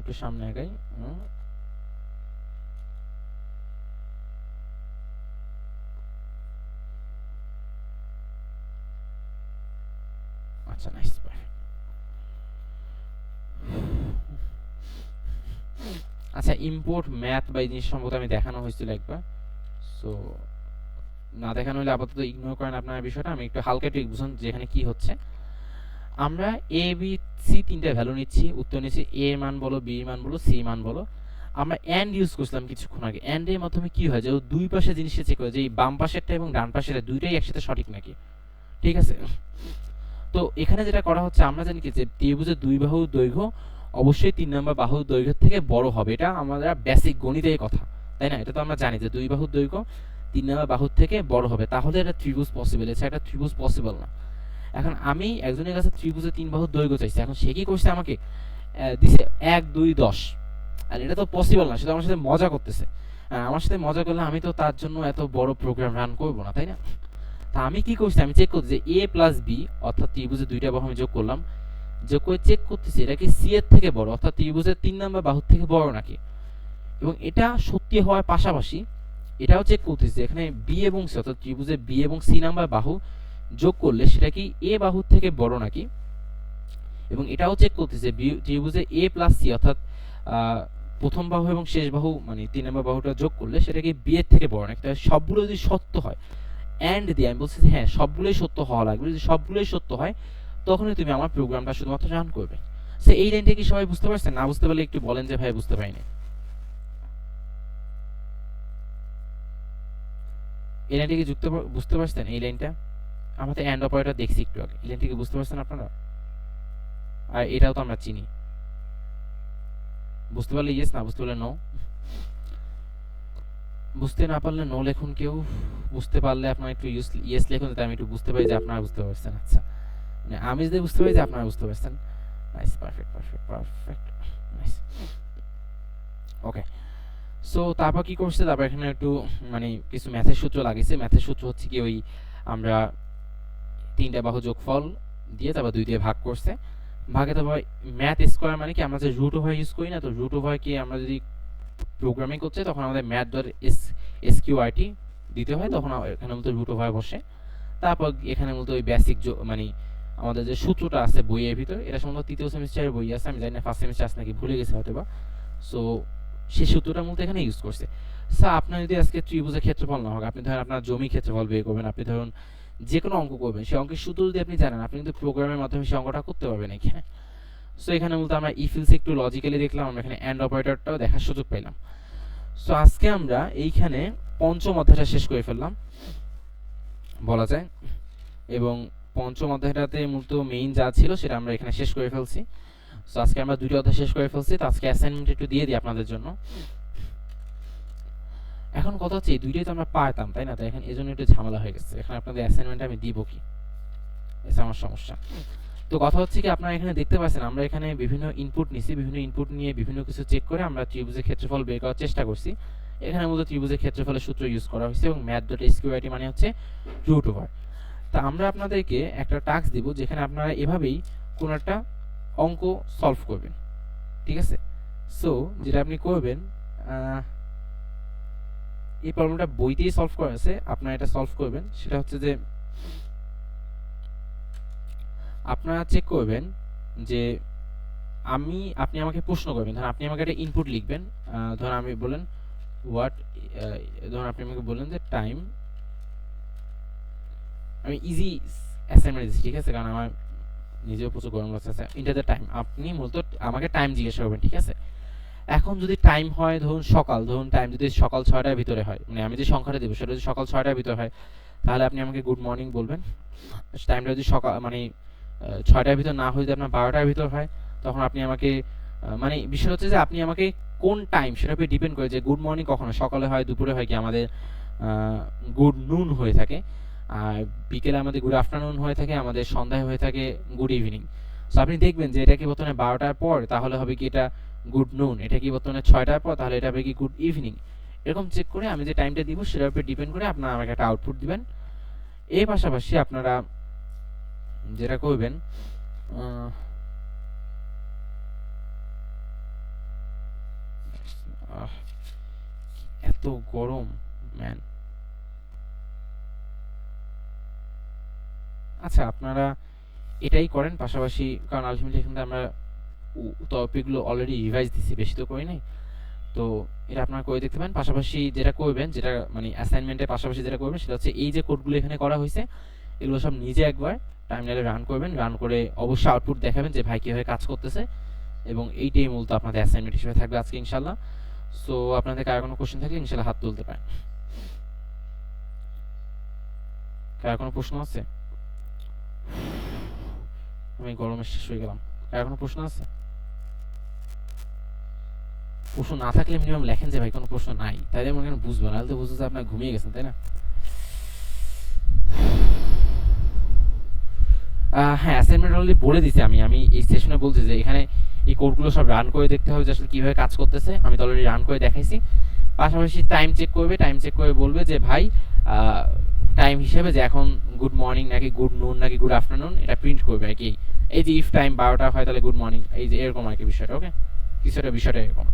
[SPEAKER 1] একটু সামনে আগাই, আচ্ছা নাইস, আচ্ছা ইম্পোর্ট ম্যাথ বা এই জিনিস সম্ভবত আমি দেখানো হয়েছিল একবার, সো না দেখানো হলে আপাতত ইগনোর করেন আপনার বিষয়টা, আমি একটু হালকা একটু বুঝুন যে এখানে কি হচ্ছে। আমরা এ বি সি তিনটা ভ্যালু নিচ্ছি, উত্তর নিচ্ছি এ মান বলো, বি মান বলো, সি মান বলো। আমরা এন্ড ইউজ করছিলাম কিছুক্ষণ আগে, এন্ড এর মাধ্যমে কি হয় যে ও দুই পাশে জিনিসটা চেক করে যে এই বাম পাশেরটা এবং ডান পাশেরটা দুইটাই একসাথে সঠিক নাকি। ঠিক আছে, তো এখানে যেটা করা হচ্ছে, আমরা জানি কি যে ত্রিভুজের দুই বাহুর দৈর্ঘ্য অবশ্যই তিন নম্বর বাহুর দৈর্ঘ্যের থেকে বড় হবে, এটা আমাদের বেসিক গণিতের কথা, তাই না? এটা তো আমরা জানি যে দুই বাহুর দৈর্ঘ্য তিন নম্বর বাহুর থেকে বড় হবে, তাহলে এটা ত্রিভুজ পসিবল, এছাড়া এটা ত্রিভুজ পসিবল না। এখন আমি একজনের কাছে ত্রিভুজের তিন বাহুর দৈর্ঘ্য চাইছি, এখন সে কি করছে, আমাকে দিছে 1 2 10, আর এটা তো পসিবল না, সেটা আমার সাথে মজা করতেছে। আমার সাথে মজা করলে আমি তো তার জন্য এত বড় প্রোগ্রাম রান করবো না, তাই না? তা আমি কি করছি, আমি চেক করছি যে এ প্লাস বি অর্থাৎ ত্রিভুজের দুইটা বাহু আমি যোগ করলাম, যোগ করে চেক করতেছি এটা কি সি এর থেকে বড় অর্থাৎ ত্রিভুজের তিন নাম্বার বাহুর থেকে বড় নাকি, এবং এটা সত্যি হওয়ার পাশাপাশি এটাও চেক করতেছি এখানে বি এবং সি অর্থাৎ ত্রিভুজের বি এবং সি নাম্বার বাহু যোগ করলে সেটা কি এ বাহুর থেকে বড় নাকি, এবং এটাও চেক করতেছে ত্রিভুজে এ প্লাস সি অর্থাৎ প্রথম বাহু এবং শেষ বাহু মানে তিন নম্বর বাহুটা যোগ করলে সেটা কি বি এর থেকে বড় নাকি। তাহলে সবগুলো যদি সত্য হয়, এন্ড দিয়ে আমি বলছি যে হ্যাঁ সবগুলোই সত্য হওয়া লাগবে, যদি সবগুলোই সত্য হয় তখনই তুমি আমার প্রোগ্রামটা শুধুমাত্র রান করবে। সো এই লাইনটা কি সবাই বুঝতে পারছেন? না বুঝতে পারলে একটু বলেন যে ভাই বুঝতে পারিনি। এই লাইনটা কি বুঝতে পারছেন? এই লাইনটা আমাদের এন্ড অপারেটর দেখছি একটু আগে, এই লাইনটা কি বুঝতে পারছেন আপনারা? আর এটাও তো আমরা চিনি, বুঝতে পারলে ইয়েস, না বুঝতে পারলে নো। বুঝতে না পারলে নো লেখুন কেউ, বুঝতে পারলে আপনারা একটু ইয়েস লিখুন, তাই আমি একটু বুঝতে পারি যে আপনারা বুঝতে পারছেন। আচ্ছা, মানে আমি যদি বুঝতে পারি যে আপনারা বুঝতে পারছেন। Nice, perfect perfect perfect, nice. Okay, so তারপর কি করছে, তারপর এখানে একটু মানে কিছু ম্যাথের সূত্র লাগিয়েছে। ম্যাথের সূত্র হচ্ছে কি ওই আমরা তিনটা বাহু যোগফল দিয়ে তারপর দুই দিয়ে ভাগ করছে, ভাগে তারপর ম্যাথ স্কোয়ার মানে কি আমরা যে রুট ওভার ইউজ করি না, তো রুট ওভার কি আমরা যদি প্রোগ্রামিং করছে তখন আমাদের ম্যাথ ডট এসকিউআরটি দিতে হয়, তখন এখানে মূলত রুট ওভার বসে। তারপর এখানে মূলত ওই বেসিক মানে আমাদের যে সূত্রটা আছে বইয়ের ভিতর, এটা সম্ভবত তৃতীয় সেমিস্টারের বই আছে, আমি জানি না ফার্স্ট সেমিস্টার আছে নাকি, ভুলে গেছে হয়তো বা। সো সেই সূত্রটা মূলত এখানে ইউজ করছে। স্যার আপনার যদি আজকে ত্রিভুজের ক্ষেত্রফল না হোক, আপনি ধরেন আপনার জমি ক্ষেত্রফল বের করবেন, আপনি ধরুন যে কোনো অঙ্ক করবেন, সেই অঙ্কের সূত্র যদি আপনি জানেন, আপনি কিন্তু প্রোগ্রামের মাধ্যমে সেই অঙ্কটা করতে পারবেন এখানে। সো এখানে মূলত আমরা ইফ এলস একটু লজিক্যালি দেখলাম, আমরা এখানে এন্ড অপারেটরটাও দেখার সুযোগ পেলাম। সো আজকে আমরা এইখানে পঞ্চম অধ্যায়টা শেষ করে ফেললাম বলা যায়, এবং পঞ্চম অধ্যায়টাতে মূলত মেইন যা ছিল সেটা আমরা এখানে শেষ করে ফেলছি। সো আজকে আমরা দুটো অধ্যায় শেষ করে ফেলছি, তো আজকে অ্যাসাইনমেন্ট একটু দিয়ে দিই আপনাদের জন্য। এখন কথা হচ্ছে এই দুইটাই তো আমরা পারতাম, তাই না? তো এখন এজন্য একটু ঝামেলা হয়ে গেছে, এখন আপনাদের অ্যাসাইনমেন্ট আমি দিব কি, এটা আমার সমস্যা। তো কথা হচ্ছে কি আপনারা এখানে দেখতে পাচ্ছেন আমরা এখানে বিভিন্ন ইনপুট নিছি, বিভিন্ন ইনপুট নিয়ে বিভিন্ন কিছু চেক করে আমরা ত্রিভুজের ক্ষেত্রফল বের করার চেষ্টা করছি। এখানে মূলত ত্রিভুজের ক্ষেত্রফলের সূত্র ইউজ করা হয়েছে, এবং ম্যাথ ডট এসকিউআরটি মানে হচ্ছে রুট ওভার। তা আমরা আপনাদেরকে একটা টাস্ক দিব যেখানে আপনারা এভাবেই কোন একটা অঙ্ক সলভ করবেন, ঠিক আছে? সো যেটা আপনি করবেন, এই প্রবলেমটা বইতেই সলভ করা আছে, আপনারা এটা সলভ করবেন। সেটা হচ্ছে যে আপনারা চেক করবেন যে আপনি আমাকে প্রশ্ন করবেন, ধরুন আপনি আমাকে একটা ইনপুট লিখবেন, ধরুন আমি বলেন হোয়াট, ধরুন আপনি আমাকে বলেন যে টাইম, আমি ইজি অ্যাসাইনমেন্ট দিচ্ছি, ঠিক আছে? কারণ আমার নিজেও প্রচুর গরম লাগছে। ইন্টার দ্য টাইম, আপনি মূলত আমাকে টাইম জিজ্ঞাসা করবেন, ঠিক আছে? এখন যদি টাইম হয় ধরুন সকাল, ধরুন টাইম যদি সকাল 6টার ভিতরে হয়, মানে আমি যে সংখ্যাটা দেবো সেটা যদি সকাল 6টার ভিতরে হয়, তাহলে আপনি আমাকে গুড মর্নিং বলবেন। টাইমটা যদি সকাল মানে 6টার ভিতর না হয়ে যদি আপনার 12টার ভিতর হয়, তখন আপনি আমাকে মানে বিষয় হচ্ছে যে আপনি আমাকে কোন টাইম সেটার উপর ডিপেন্ড করে যে গুড মর্নিং কখনো সকালে হয়, দুপুরে হয়, কি আমাদের গুড নুন হয়ে থাকে। আর বিকেলে আমাদের গুড আফটারনুন হয়ে থাকে, আমাদের সন্ধ্যায় হয়ে থাকে গুড ইভিনিং। সো আপনি দেখবেন যে এটা কি বর্তমানে 12টার পর, তাহলে হবে কি এটা গুড নুন। এটা কি বর্তমানে 6টার পর, তাহলে এটা হবে কি গুড ইভিনিং। এরকম চেক করে আমি যে টাইমটা দিব সেটার উপর ডিপেন্ড করে আপনারা আমাকে একটা আউটপুট দিবেন। এর পাশাপাশি আপনারা যেটা করবেন, এত গরম ম্যান। আচ্ছা, আপনারা এটাই করেন পাশাপাশি, কারণ আলটিমেটলি এখানে আমরা টপিকগুলো অলরেডি রিভাইজ দিছি, বেশি তো করি নাই। তো এটা আপনারা করে দেখতে পারেন। পাশাপাশি যেটা করবেন, যেটা মানে অ্যাসাইনমেন্টের পাশাপাশি যেটা করবেন সেটা হচ্ছে এই যে কোডগুলো এখানে করা হয়েছে এগুলো সব নিজে একবার টাইমলাইনে রান করবেন। রান করে অবশ্যই আউটপুট দেখাবেন যে ভাই কীভাবে কাজ করতেছে, এবং এইটাই মূলত আপনাদের অ্যাসাইনমেন্ট হিসেবে থাকবে আজকে ইনশাল্লাহ। সো আপনাদের কার কোনো কোশ্চেন থাকলে ইনশাল্লাহ হাত তুলতে পারেন। কার কোনো প্রশ্ন আছে? আমি গরমে শেষ হয়ে গেলাম। কার কোনো প্রশ্ন আছে? প্রশ্ন না থাকলে মিনিমাম লেখেন যে ভাই কোনো প্রশ্ন নাই, তাইলে মনে করেন বুঝবো, নাহলে তো বুঝবো যে আপনার ঘুমিয়ে গেছেন, তাই না? হ্যাঁ, অ্যাসাইনমেন্ট অলরেডি বলে দিছি আমি এই সেশনে বলছি যে এখানে এই কোডগুলো সব রান করে দেখতে হবে যে আসলে কীভাবে কাজ করতেছে। আমি তো অলরেডি রান করে দেখাইছি। পাশাপাশি টাইম চেক করবে, টাইম চেক করে বলবে যে ভাই টাইম হিসেবে যে এখন গুড মর্নিং নাকি গুড নুন নাকি গুড আফটারনুন, এটা প্রিন্ট করবে আর কি। এই যে ইফ টাইম 12টা হয় তাহলে গুড মর্নিং, এই যে এরকম আর কি বিষয়টা। ওকে, কিছুটা বিষয়টা এরকম।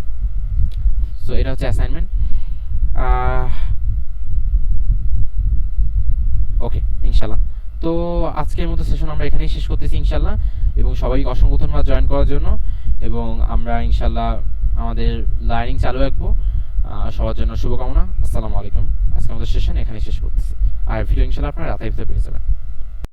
[SPEAKER 1] সো এটা হচ্ছে অ্যাসাইনমেন্ট। ওকে ইনশাল্লাহ। তো আজকের মতো সেশন আমরা এখানেই শেষ করতেছি ইনশাল্লাহ, এবং সবাইকে অসংখ্য ধন্যবাদ জয়েন করার জন্য, এবং আমরা ইনশাল্লাহ আমাদের লার্নিং চালু রাখবো। সবার জন্য শুভকামনা। আসসালামু আলাইকুম। আজকে আমাদের সেশন এখানেই শেষ করতেছি, আর ভিডিও ইনশাল্লাহ আপনারা রাতের ভিতরে পেয়ে যাবেন।